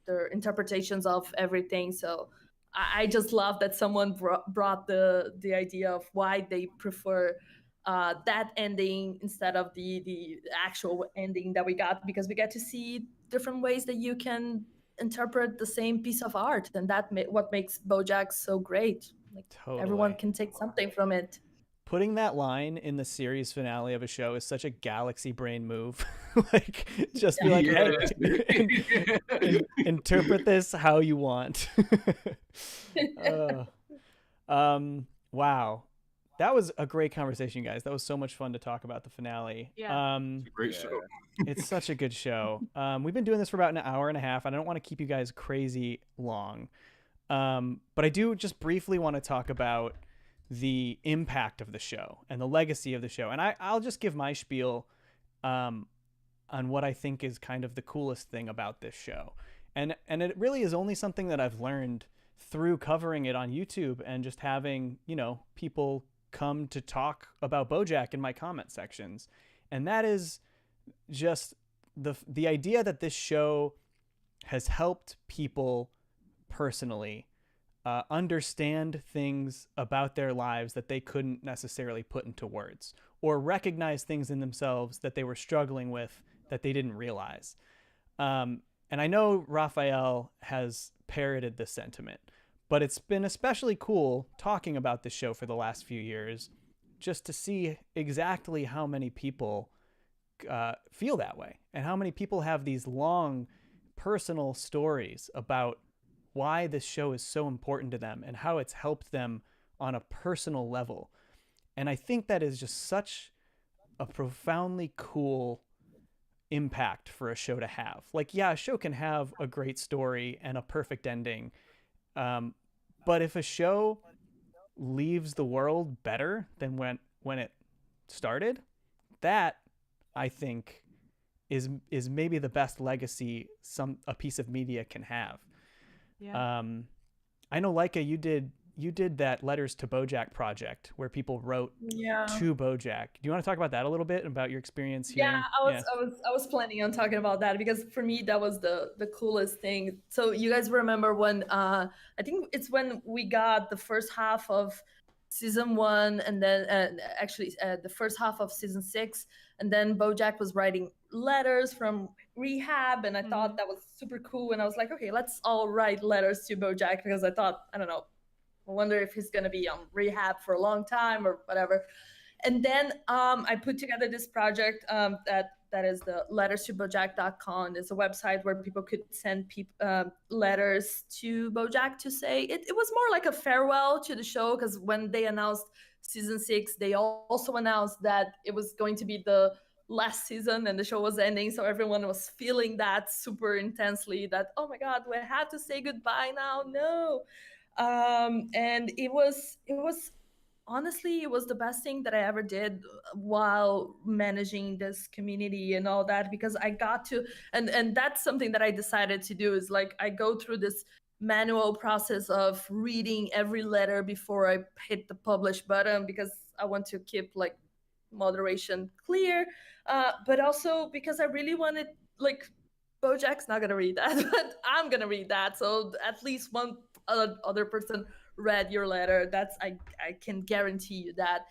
their interpretations of everything. So I just love that someone brought the idea of why they prefer that ending instead of the actual ending that we got, because we get to see different ways that you can interpret the same piece of art, and that what makes BoJack so great. Like everyone can take something from it. Putting that line in the series finale of a show is such a galaxy brain move. Like, just be like, hey, interpret this how you want. Wow. That was a great conversation, guys. That was so much fun to talk about the finale. Yeah. It's a great show. It's such a good show. We've been doing this for about an hour and a half. I don't want to keep you guys crazy long. But I do just briefly want to talk about the impact of the show and the legacy of the show. And I'll just give my spiel on what I think is kind of the coolest thing about this show. And it really is only something that I've learned through covering it on YouTube and just having, you know, people come to talk about BoJack in my comment sections. And that is just the idea that this show has helped people personally understand things about their lives that they couldn't necessarily put into words, or recognize things in themselves that they were struggling with that they didn't realize. And I know Raphael has parroted this sentiment, but it's been especially cool talking about this show for the last few years, just to see exactly how many people feel that way, and how many people have these long personal stories about why this show is so important to them and how it's helped them on a personal level. And I think that is just such a profoundly cool impact for a show to have. Like, yeah, a show can have a great story and a perfect ending. But if a show leaves the world better than when it started, that, I think, is maybe the best legacy a piece of media can have. Yeah. I know, Leica, you did that Letters to BoJack project where people wrote to BoJack. Do you want to talk about that a little bit, about your experience hearing? Yeah, I was planning on talking about that because for me that was the coolest thing. So you guys remember when I think it's when we got the first half of season 1 and then actually the first half of season 6, and then BoJack was writing letters from rehab, and I thought that was super cool, and I was like, okay, let's all write letters to BoJack, because I thought, I don't know, I wonder if he's gonna be on rehab for a long time or whatever. And then I put together this project that is the letters-to-bojack.com. It's a website where people could send letters to BoJack to say it was more like a farewell to the show, because when they announced season 6, they also announced that it was going to be the last season and the show was ending. So everyone was feeling that super intensely, that, oh my God, we have to say goodbye now. No. And it was honestly, it was the best thing that I ever did while managing this community and all that, because I got to, and that's something that I decided to do, is like, I go through this manual process of reading every letter before I hit the publish button, because I want to keep like moderation clear, but also because I really wanted, like, BoJack's not gonna read that, but I'm gonna read that, so at least one other person read your letter. That's I can guarantee you that.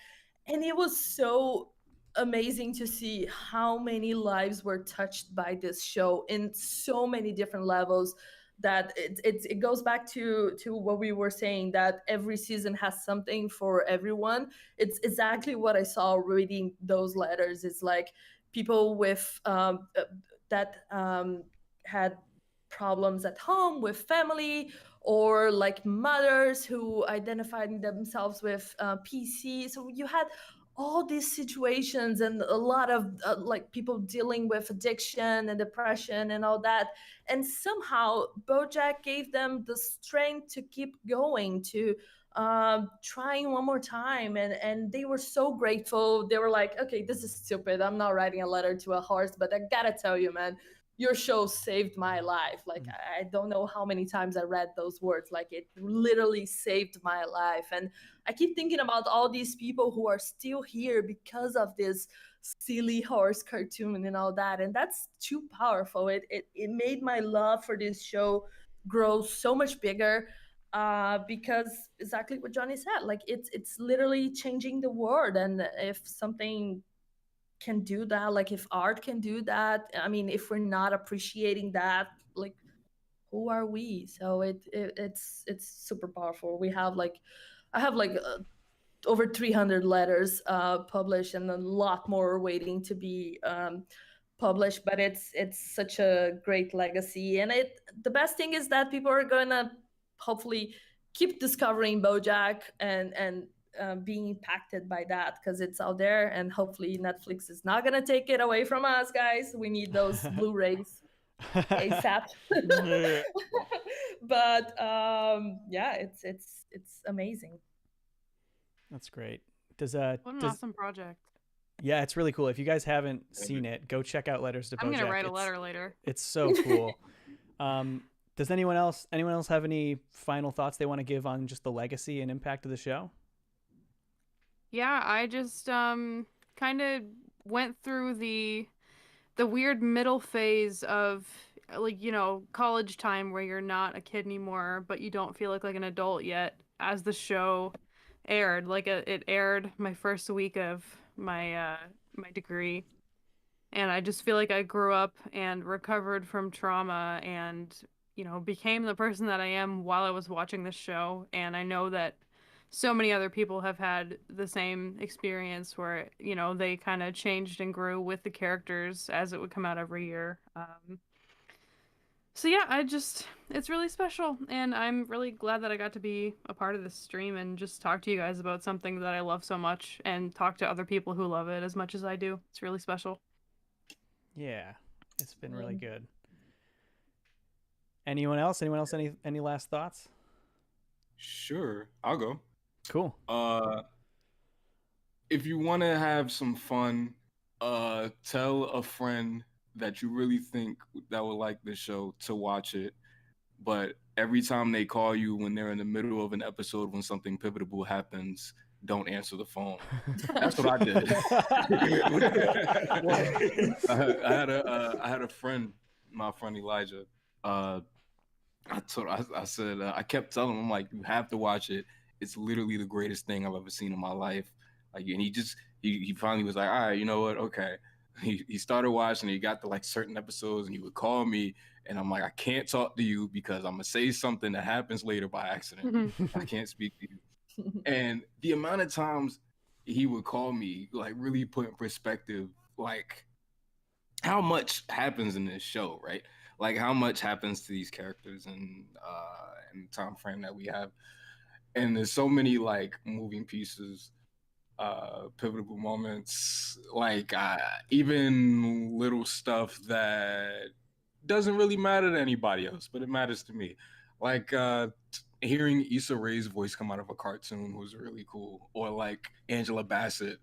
And it was so amazing to see how many lives were touched by this show in so many different levels, that it goes back to what we were saying, that every season has something for everyone. It's exactly what I saw reading those letters. It's like people with that had problems at home with family, or like mothers who identified themselves with PC. So you had all these situations, and a lot of like people dealing with addiction and depression and all that. And somehow BoJack gave them the strength to keep going, to trying one more time. And they were so grateful. They were like, okay, this is stupid. I'm not writing a letter to a horse, but I gotta tell you, man, your show saved my life. Like, I don't know how many times I read those words. Like, it literally saved my life. And I keep thinking about all these people who are still here because of this silly horse cartoon and all that. And that's too powerful. It made my love for this show grow so much bigger, because exactly what Johnny said, like, it's literally changing the world. And if something can do that, like if art can do that, I mean, if we're not appreciating that, like, who are we? So it's super powerful. I have like over 300 letters published, and a lot more waiting to be published. But it's such a great legacy, and the best thing is that people are gonna hopefully keep discovering BoJack and being impacted by that, because it's out there, and hopefully Netflix is not gonna take it away from us, guys. We need those Blu-rays ASAP. But yeah, it's amazing. That's great. What an awesome project. Yeah, it's really cool. If you guys haven't seen it, go check out Letters to BoJack. I'm gonna write a letter later. It's so cool. Does anyone else have any final thoughts they want to give on just the legacy and impact of the show? Yeah, I just kind of went through the weird middle phase of, like, you know, college time, where you're not a kid anymore, but you don't feel like an adult yet, as the show aired. Like, it aired my first week of my my degree, and I just feel like I grew up and recovered from trauma, and, you know, became the person that I am while I was watching this show. And I know that so many other people have had the same experience where, you know, they kind of changed and grew with the characters as it would come out every year. So yeah, it's really special, and I'm really glad that I got to be a part of this stream and just talk to you guys about something that I love so much and talk to other people who love it as much as I do. It's really special. Yeah, it's been really good. Anyone else? Any last thoughts? Sure, I'll go. Cool. If you want to have some fun, tell a friend that you really think that would like the show to watch it. But every time they call you when they're in the middle of an episode when something pivotal happens, don't answer the phone. That's what I did. I had a friend, my friend Elijah. I said I kept telling him, I'm like, you have to watch it. It's literally the greatest thing I've ever seen in my life. Like, and he finally was like, all right, you know what? Okay. He started watching. He got to like certain episodes, and he would call me, and I'm like, I can't talk to you because I'm gonna say something that happens later by accident. I can't speak to you. And the amount of times he would call me, like, really put in perspective, like, how much happens in this show, right? Like, how much happens to these characters in the time frame that we have. And there's so many like moving pieces, pivotal moments, like even little stuff that doesn't really matter to anybody else, but it matters to me. Like hearing Issa Rae's voice come out of a cartoon was really cool, or like Angela Bassett,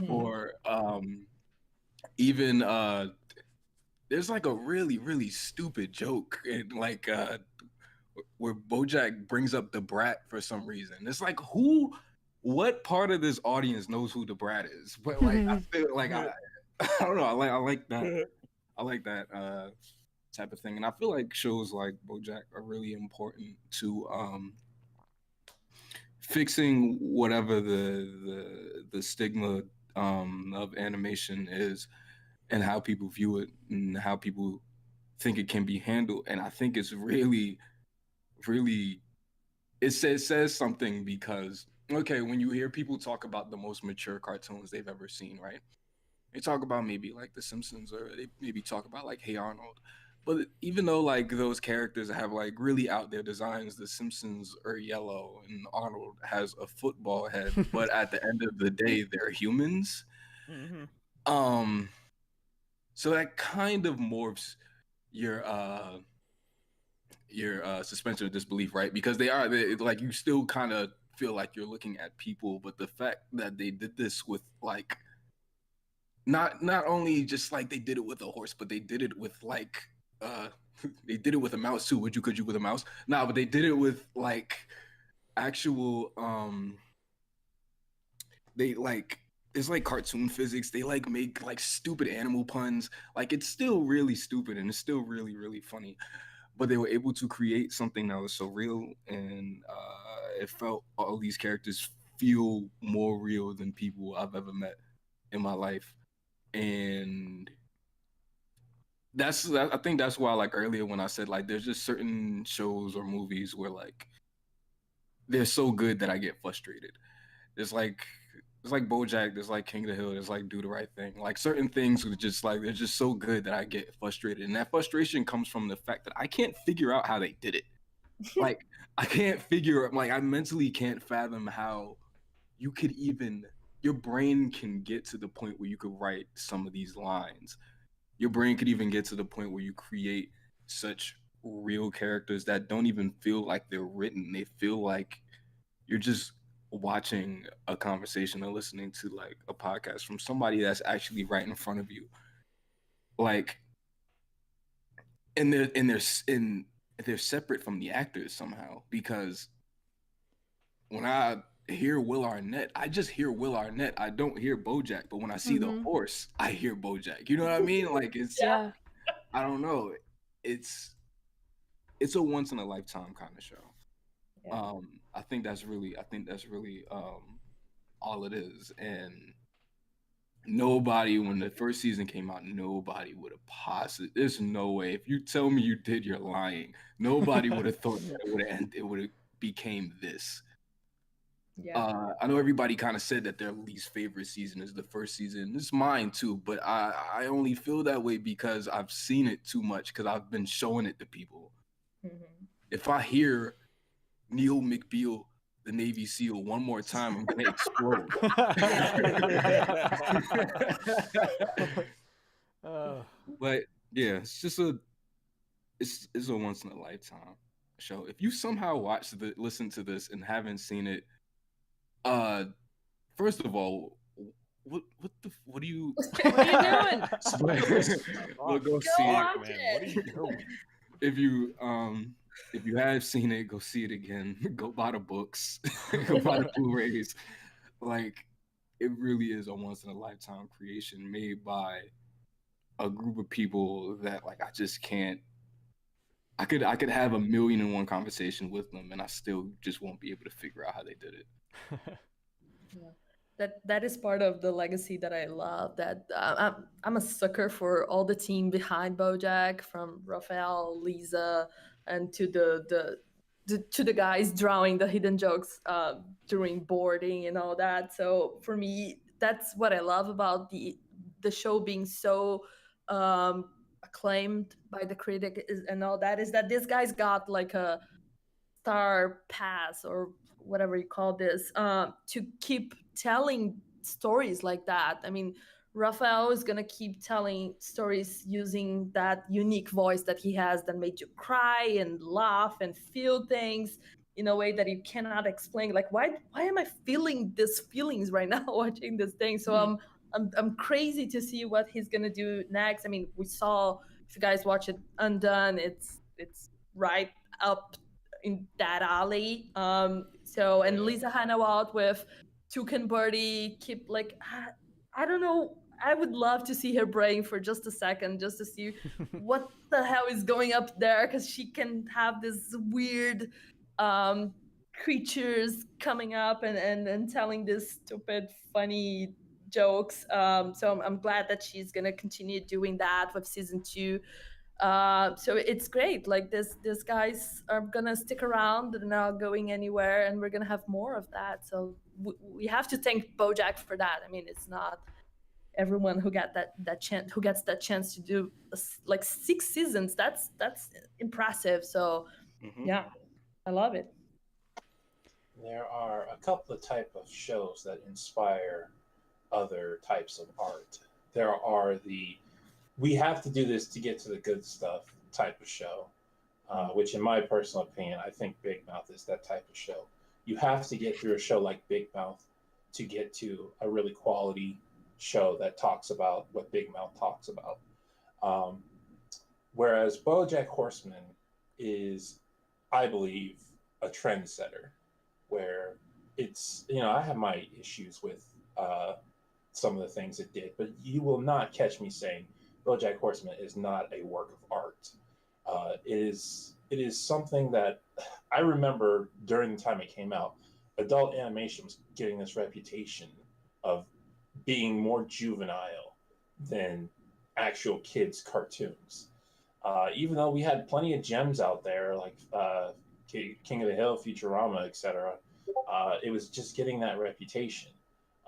or even there's like a really, really stupid joke and like where BoJack brings up the Brat for some reason. It's like, what part of this audience knows who the Brat is? But like, I feel like I don't know. I like that. I like that type of thing, and I feel like shows like BoJack are really important to fixing whatever the stigma of animation is, and how people view it, and how people think it can be handled. And I think it's really it says something, because okay, when you hear people talk about the most mature cartoons they've ever seen, right? They talk about maybe like The Simpsons, or they maybe talk about like Hey Arnold. But even though like those characters have like really out there designs, The Simpsons are yellow and Arnold has a football head, but at the end of the day, they're humans. So that kind of morphs your suspension of disbelief, right? Because they like, you still kind of feel like you're looking at people, but the fact that they did this with like not only just like they did it with a horse, but they did it with like they did it with a mouse too. Could you with a mouse? Nah, but they did it with like actual they like, it's like cartoon physics. They like make like stupid animal puns. Like, it's still really stupid and it's still really, really funny. But they were able to create something that was so real, and it felt all these characters feel more real than people I've ever met in my life. And I think that's why, like earlier when I said like there's just certain shows or movies where like they're so good that I get frustrated. There's like BoJack, there's like King of the Hill, there's like Do the Right Thing. Like certain things are just like, they're just so good that I get frustrated. And that frustration comes from the fact that I can't figure out how they did it. Like, I mentally can't fathom how you could even, your brain can get to the point where you could write some of these lines. Your brain could even get to the point where you create such real characters that don't even feel like they're written. They feel like you're just watching a conversation or listening to like a podcast from somebody that's actually right in front of you. Like, and they're separate from the actors somehow, because when I hear Will Arnett, I just hear Will Arnett. I don't hear BoJack. But when I see the horse, I hear BoJack. You know what I mean? Like, it's I don't know. It's a once in a lifetime kind of show. Yeah. I think that's really all it is. And nobody, when the first season came out, nobody would have possibly, there's no way. If you tell me you did, you're lying. Nobody would have thought that it would have became this. Yeah. I know everybody kind of said that their least favorite season is the first season. It's mine too, but I only feel that way because I've seen it too much because I've been showing it to people. Mhm. If I hear Neil McBeal, the Navy SEAL, one more time, I'm gonna explode. But yeah, it's just it's a once in a lifetime show. If you somehow listen to this and haven't seen it, first of all, what do you What are you doing? well, go see watch it. Man, what are you doing? If you have seen it, go see it again. Go buy the books. Go buy the Blu-rays. Like, it really is a once in a lifetime creation made by a group of people that like I just can't. I could have 1,000,001 conversation with them, and I still just won't be able to figure out how they did it. That is part of the legacy that I love. That I'm a sucker for all the team behind BoJack, from Raphael, Lisa, and to the guys drawing the hidden jokes during boarding and all that. So for me, that's what I love about the show being so acclaimed by the critic and all that, is that this guy's got like a star pass or whatever you call this, to keep telling stories like that. I mean, Raphael is gonna keep telling stories using that unique voice that he has, that made you cry and laugh and feel things in a way that you cannot explain. Like, why am I feeling these feelings right now watching this thing? So I'm crazy to see what he's gonna do next. I mean, we saw, if you guys watch it, Undone, it's right up in that alley. So, and Lisa Hannawalt with Took and Birdie keep like, I don't know. I would love to see her brain for just a second, just to see what the hell is going up there, because she can have this weird creatures coming up and telling this stupid, funny jokes. So I'm glad that she's gonna continue doing that with season 2. So it's great. Like, these guys are gonna stick around. They're not going anywhere, and we're gonna have more of that. So we have to thank BoJack for that. I mean, it's not everyone who got that chance, who gets that chance to do like 6 seasons. That's impressive. So yeah, I love it. There are a couple of type of shows that inspire other types of art. There are the we have to do this to get to the good stuff type of show, which in my personal opinion, I think Big Mouth is that type of show. You have to get through a show like Big Mouth to get to a really quality show that talks about what Big Mouth talks about. Whereas BoJack Horseman is, I believe, a trendsetter, where it's, I have my issues with some of the things it did, but you will not catch me saying BoJack Horseman is not a work of art. It is something that I remember during the time it came out. Adult animation was getting this reputation of being more juvenile than actual kids' cartoons. Even though we had plenty of gems out there like King of the Hill, Futurama, etc., it was just getting that reputation.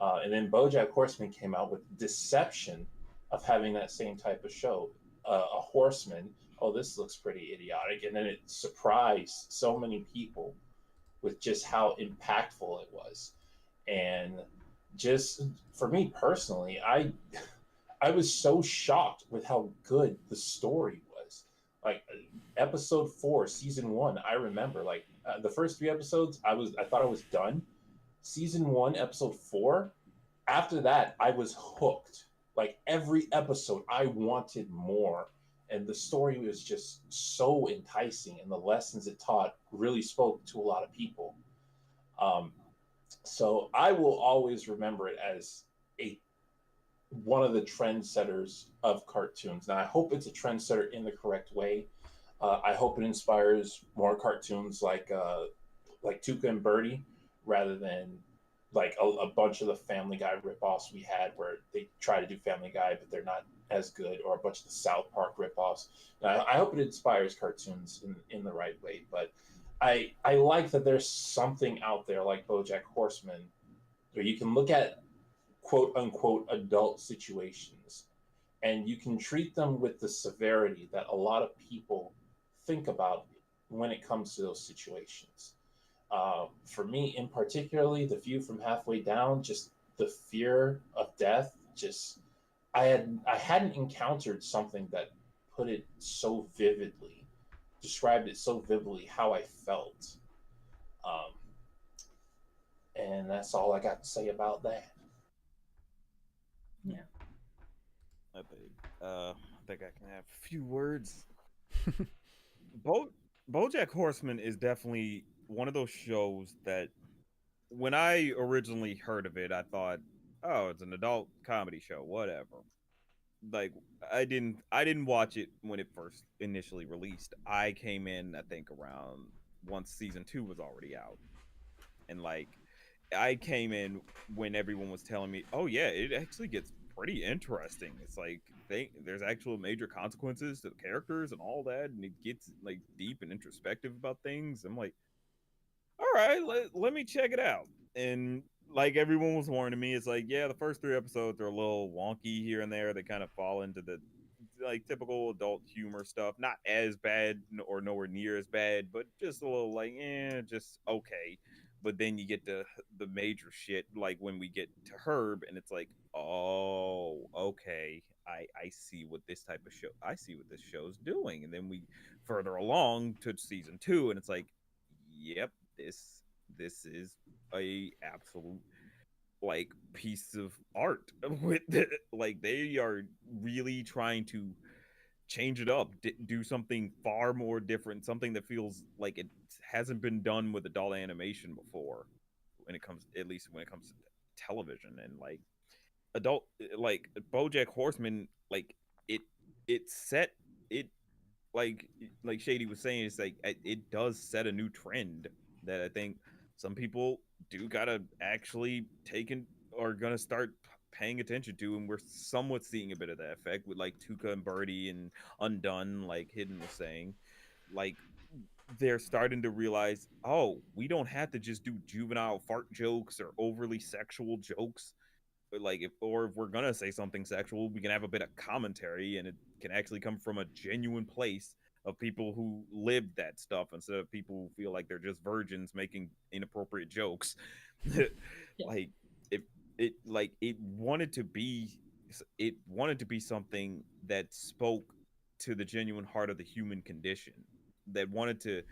And then BoJack Horseman came out with Deception of having that same type of show, a horseman. Oh, this looks pretty idiotic, and then it surprised so many people with just how impactful it was. And just for me personally, I was so shocked with how good the story was. Like episode 4, season 1, I remember like the first 3 episodes, I thought I was done. Season 1, episode 4, after that, I was hooked. Like every episode, I wanted more. And the story was just so enticing, and the lessons it taught really spoke to a lot of people. So I will always remember it as one of the trendsetters of cartoons. Now, I hope it's a trendsetter in the correct way. I hope it inspires more cartoons like Tuca and Birdie, rather than like a bunch of the Family Guy ripoffs we had, where they try to do Family Guy but they're not as good, or a bunch of the South Park ripoffs. Now, I hope it inspires cartoons in the right way, but I like that there's something out there like BoJack Horseman where you can look at quote unquote adult situations and you can treat them with the severity that a lot of people think about when it comes to those situations. For me, in particularly, the view from halfway down, just the fear of death, just I hadn't encountered something that put it so vividly, described it so vividly how I felt. Um, and that's all I got to say about that. Yeah. I think I can have a few words. BoJack Horseman is definitely one of those shows that when I originally heard of it, I thought, oh, it's an adult comedy show, whatever. Like I didn't watch it when it first initially released. I came in, I think, around once season 2 was already out. And like I came in when everyone was telling me, "Oh yeah, it actually gets pretty interesting. It's like there's actual major consequences to the characters and all that, and it gets like deep and introspective about things." I'm like, "All right, let me check it out." And like everyone was warning me, it's like, yeah, the first 3 episodes are a little wonky here and there. They kind of fall into the like typical adult humor stuff. Not as bad or nowhere near as bad, but just a little like, just okay. But then you get to the major shit, like when we get to Herb, and it's like, oh, okay, I see what this type of show, I see what this show's doing. And then we further along to season 2, and it's like, yep, this is a absolute like piece of art with like they are really trying to change it up, do something far more different, something that feels like it hasn't been done with adult animation before when it comes, at least when it comes to television. And like adult, like BoJack Horseman, like it it set it like Shady was saying, it's like it does set a new trend that I think some people do gotta actually take in or gonna start paying attention to, and we're somewhat seeing a bit of that effect with like Tuca and Birdie and Undone, like Hidden was saying. Like they're starting to realize, oh, we don't have to just do juvenile fart jokes or overly sexual jokes. But like if we're gonna say something sexual, we can have a bit of commentary, and it can actually come from a genuine place of people who lived that stuff instead of people who feel like they're just virgins making inappropriate jokes. Yeah. Like if it wanted to be, it wanted to be something that spoke to the genuine heart of the human condition, that wanted to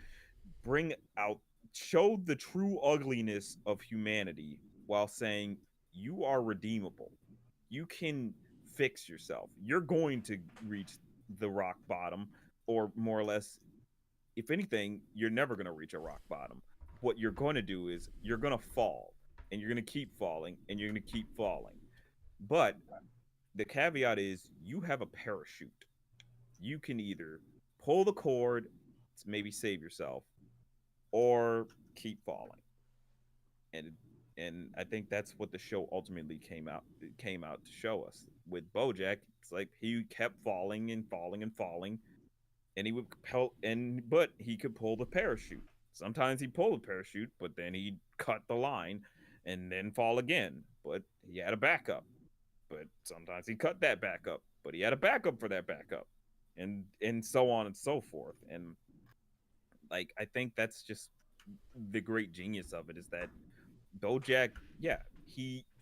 bring out, show the true ugliness of humanity while saying you are redeemable. You can fix yourself. You're going to reach the rock bottom, or more or less, if anything, you're never going to reach a rock bottom. What you're going to do is you're going to fall, and you're going to keep falling, and you're going to keep falling. But the caveat is you have a parachute. You can either pull the cord to maybe save yourself, or keep falling. And I think that's what the show ultimately came out to show us. With BoJack, it's like he kept falling and falling and falling, and he would but he could pull the parachute. Sometimes he pulled the parachute, but then he'd cut the line and then fall again. But he had a backup. But sometimes he cut that backup, but he had a backup for that backup, and so on and so forth. And like I think that's just the great genius of it, is that BoJack, yeah, he's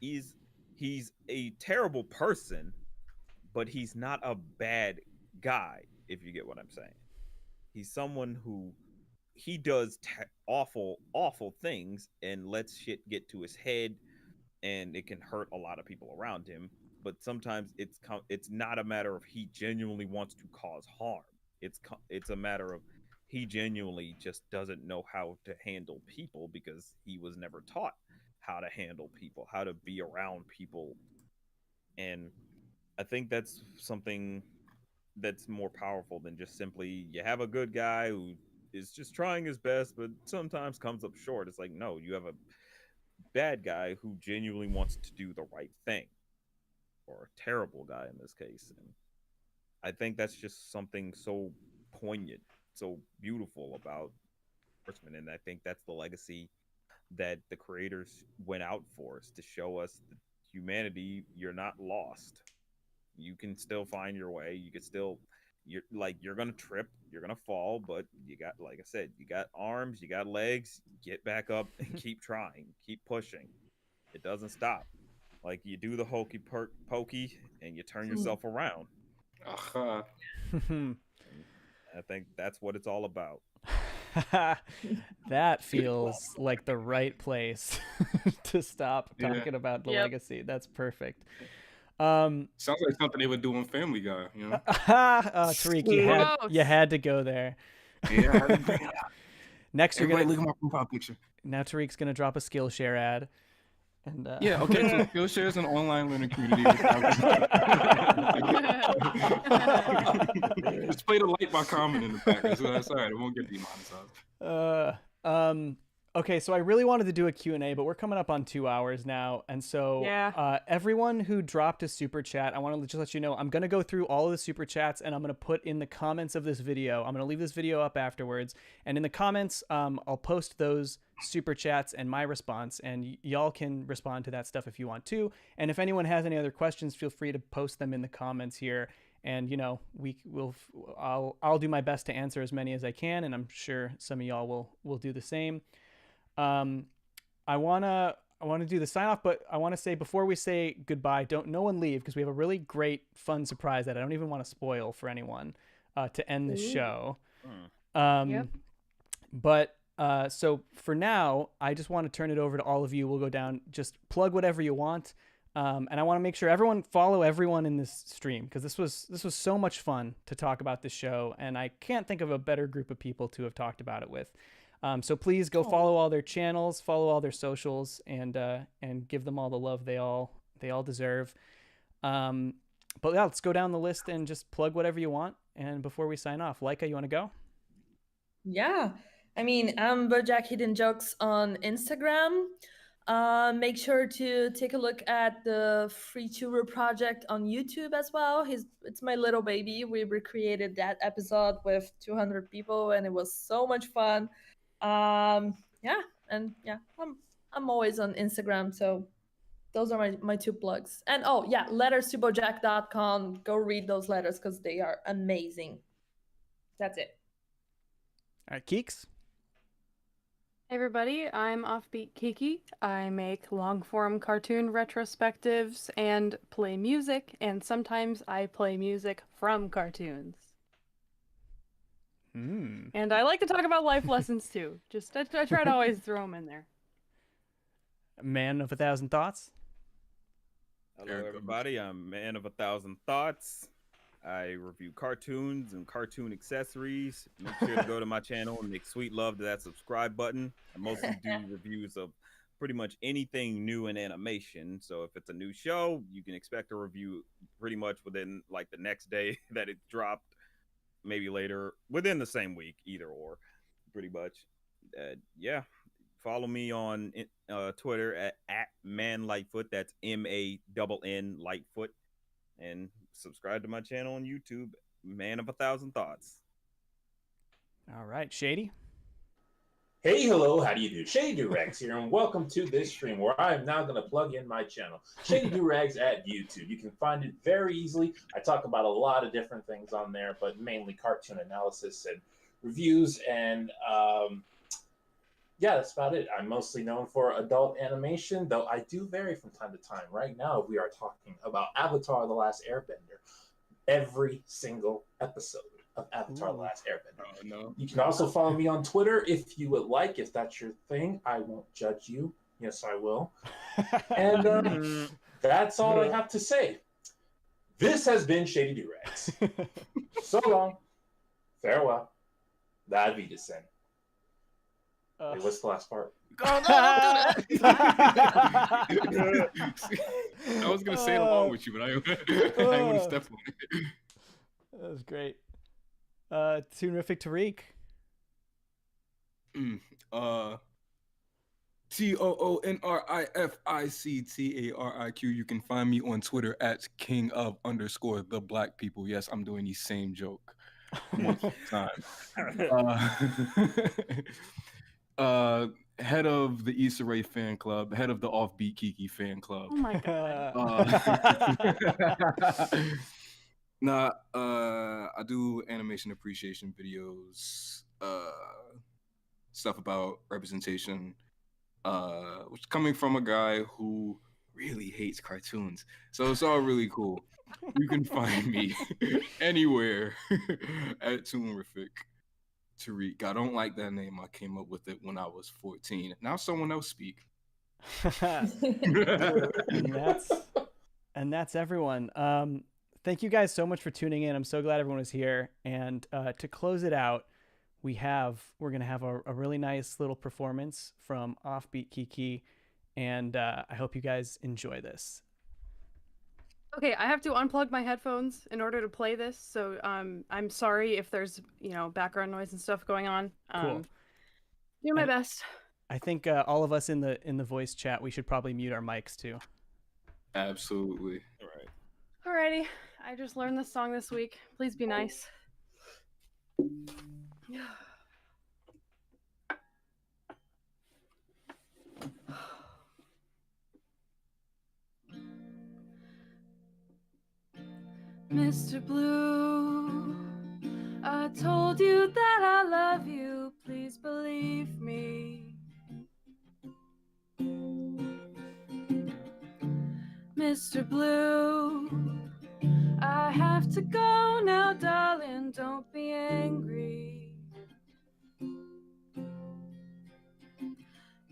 a terrible person, but he's not a bad guy, if you get what I'm saying. He's someone who he does awful things and lets shit get to his head, and it can hurt a lot of people around him. But sometimes it's not a matter of he genuinely wants to cause harm. It's a matter of he genuinely just doesn't know how to handle people because he was never taught how to handle people, how to be around people. And I think that's something that's more powerful than just simply you have a good guy who is just trying his best but sometimes comes up short. It's like, no, you have a bad guy who genuinely wants to do the right thing, or a terrible guy in this case. And I think that's just something so poignant, so beautiful about Horseman, and I think that's the legacy that the creators went out for, is to show us that humanity, you're not lost. You can still find your way. You can still, you're gonna trip, you're gonna fall, but you got, like I said, you got arms, you got legs. Get back up and keep trying, keep pushing. It doesn't stop. Like, you do the hokey pokey and you turn yourself around. Uh-huh. I think that's what it's all about. That feels like the right place to stop talking about the legacy. That's perfect. Sounds like something they would do on Family Guy, you know? Tariq, you had to go there. Yeah. Next, you're gonna look at my profile picture. Now Tariq's gonna drop a Skillshare ad. And yeah, okay. So Skillshare is an online learning community. Just play the light by comment in the back. That's all right. It won't get demonetized. Okay, so I really wanted to do a Q&A, but we're coming up on 2 hours now. And so everyone who dropped a super chat, I want to just let you know, I'm going to go through all of the super chats and I'm going to put in the comments of this video. I'm going to leave this video up afterwards. And in the comments, I'll post those super chats and my response, and y'all can respond to that stuff if you want to. And if anyone has any other questions, feel free to post them in the comments here. And, you know, I'll do my best to answer as many as I can. And I'm sure some of y'all will do the same. I want to do the sign off, but I want to say, before we say goodbye, no one leave, because we have a really great fun surprise that I don't even want to spoil for anyone, to end this show. But so for now, I just want to turn it over to all of you. We'll go down, just plug whatever you want. And I want to make sure everyone follow everyone in this stream, because this was so much fun to talk about this show, and I can't think of a better group of people to have talked about it with. So please go follow all their channels, follow all their socials, and give them all the love they all deserve. But yeah, let's go down the list and just plug whatever you want. And before we sign off, Laika, you want to go? Yeah, I mean, I'm BoJack Hidden Jokes on Instagram. Make sure to take a look at the Free Tuber project on YouTube as well. It's my little baby. We recreated that episode with 200 people, and it was so much fun. I'm always on Instagram, so those are my two plugs. And letters to BoJack.com. Go read those letters because they are amazing. That's it. All right, Keeks. Hey everybody, I'm Offbeat Kiki. I make long-form cartoon retrospectives and play music, and sometimes I play music from cartoons. And I like to talk about life lessons too. Just I try to always throw them in there. Man of 1,000 Thoughts. Hello everybody, I'm Man of 1,000 Thoughts. I review cartoons and cartoon accessories. Make sure to go to my channel and make sweet love to that subscribe button. I mostly do reviews of pretty much anything new in animation. So if it's a new show, you can expect a review pretty much within like the next day that it dropped, maybe later, within the same week, either or, pretty much. Follow me on Twitter at Mann Lightfoot. That's MANN Lightfoot. And subscribe to my channel on YouTube, Man of 1,000 Thoughts. All right, Shady. Hey, hello, how do you do? Shady Doorags here, and welcome to this stream where I am now going to plug in my channel, Shady Doorags at YouTube. You can find it very easily. I talk about a lot of different things on there, but mainly cartoon analysis and reviews, and that's about it. I'm mostly known for adult animation, though I do vary from time to time. Right now, we are talking about Avatar: The Last Airbender. Every single episode of Avatar: The Last Airbender. Oh, no. You can also follow me on Twitter if you would like, if that's your thing. I won't judge you. Yes, I will. And that's all I have to say. This has been Shady Doorags. So long. Farewell. La vie de scène. Wait, what's the last part? I was gonna say it along with you, but I didn't want to step on it. That was great. ToonrificTariq. ToonrificTariq. You can find me on Twitter at king of_the black people. Yes, I'm doing the same joke. multiple times. Head of the Issa Rae fan club, head of the Offbeat Kiki fan club. Oh my god. I do animation appreciation videos, stuff about representation, which coming from a guy who really hates cartoons. So it's all really cool. You can find me anywhere at ToonrificTariq. I don't like that name. I came up with it when I was 14. Now someone else speak. and that's everyone. Thank you guys so much for tuning in. I'm so glad everyone was here. And to close it out, we're gonna have a really nice little performance from Offbeat Kiki, and I hope you guys enjoy this. Okay, I have to unplug my headphones in order to play this, so I'm sorry if there's background noise and stuff going on. Cool. Do my best. I think all of us in the voice chat, we should probably mute our mics too. Absolutely. All right. Alrighty, I just learned this song this week. Please be nice. Mr. Blue, I told you that I love you, please believe me. Mr. Blue, I have to go now, darling, don't be angry.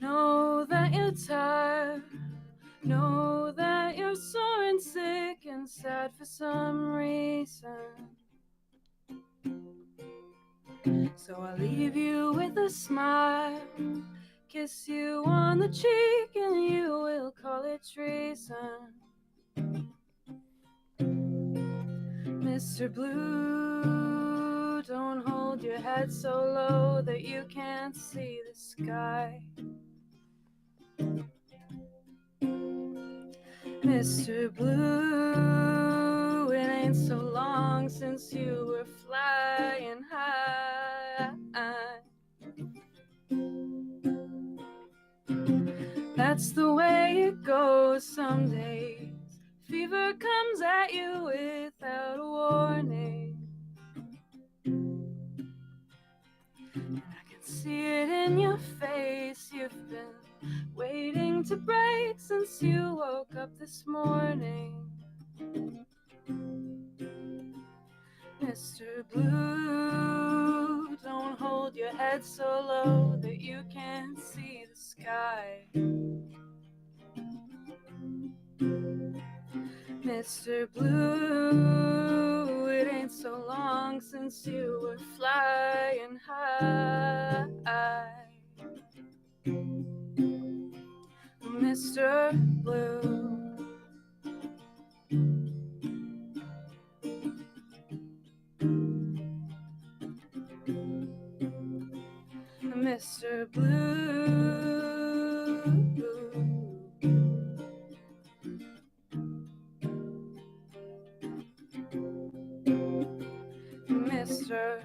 Know that you're tired, know that you're sore and sick and sad for some reason. So I leave you with a smile, kiss you on the cheek, and you will call it treason. Mr. Blue, don't hold your head so low that you can't see the sky. Mr. Blue, it ain't so long since you were flying high. That's the way it goes some days. Fever comes at you without a warning. And I can see it in your face. You've been waiting to break since you woke up this morning. Mr. Blue, don't hold your head so low that you can't see the sky. Mr. Blue, it ain't so long since you were flying high. Mr. Blue. Mr. Blue. Mr.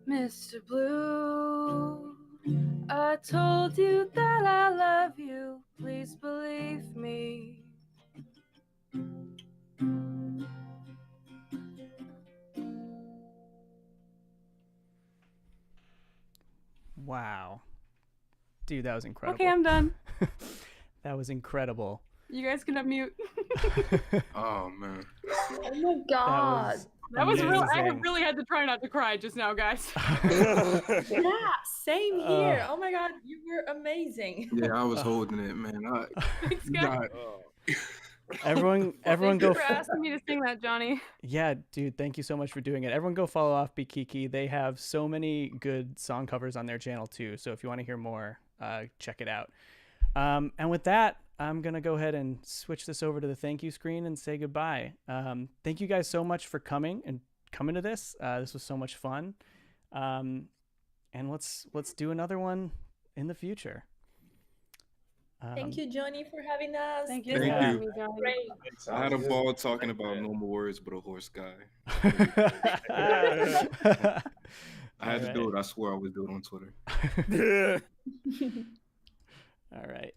Mr. Blue, I told you that I love you, please believe me. Wow. Dude, that was incredible. Okay, I'm done. That was incredible. You guys can unmute. Oh man. Oh my god. That was real. I amazing. really had to try not to cry just now, guys. Yeah, same here. Oh my god, you were amazing. Yeah, I was holding it, man. Thanks, You guys. got- Everyone Thank go. you for asking me to sing that, Johnny. Yeah, dude, thank you so much for doing it. Everyone go follow Offbeat Kiki. They have so many good song covers on their channel too. So if you want to hear more, check it out. And with that, I'm going to go ahead and switch this over to the thank you screen and say goodbye. Thank you guys so much for coming to this. This was so much fun. And let's do another one in the future. Thank you, Johnny, for having us. Thank you. Thank for having you. me, Johnny. Great. I had a Sounds ball good. talking about no more words but a horse guy. I had to do it. I swear I would do it on Twitter. All right.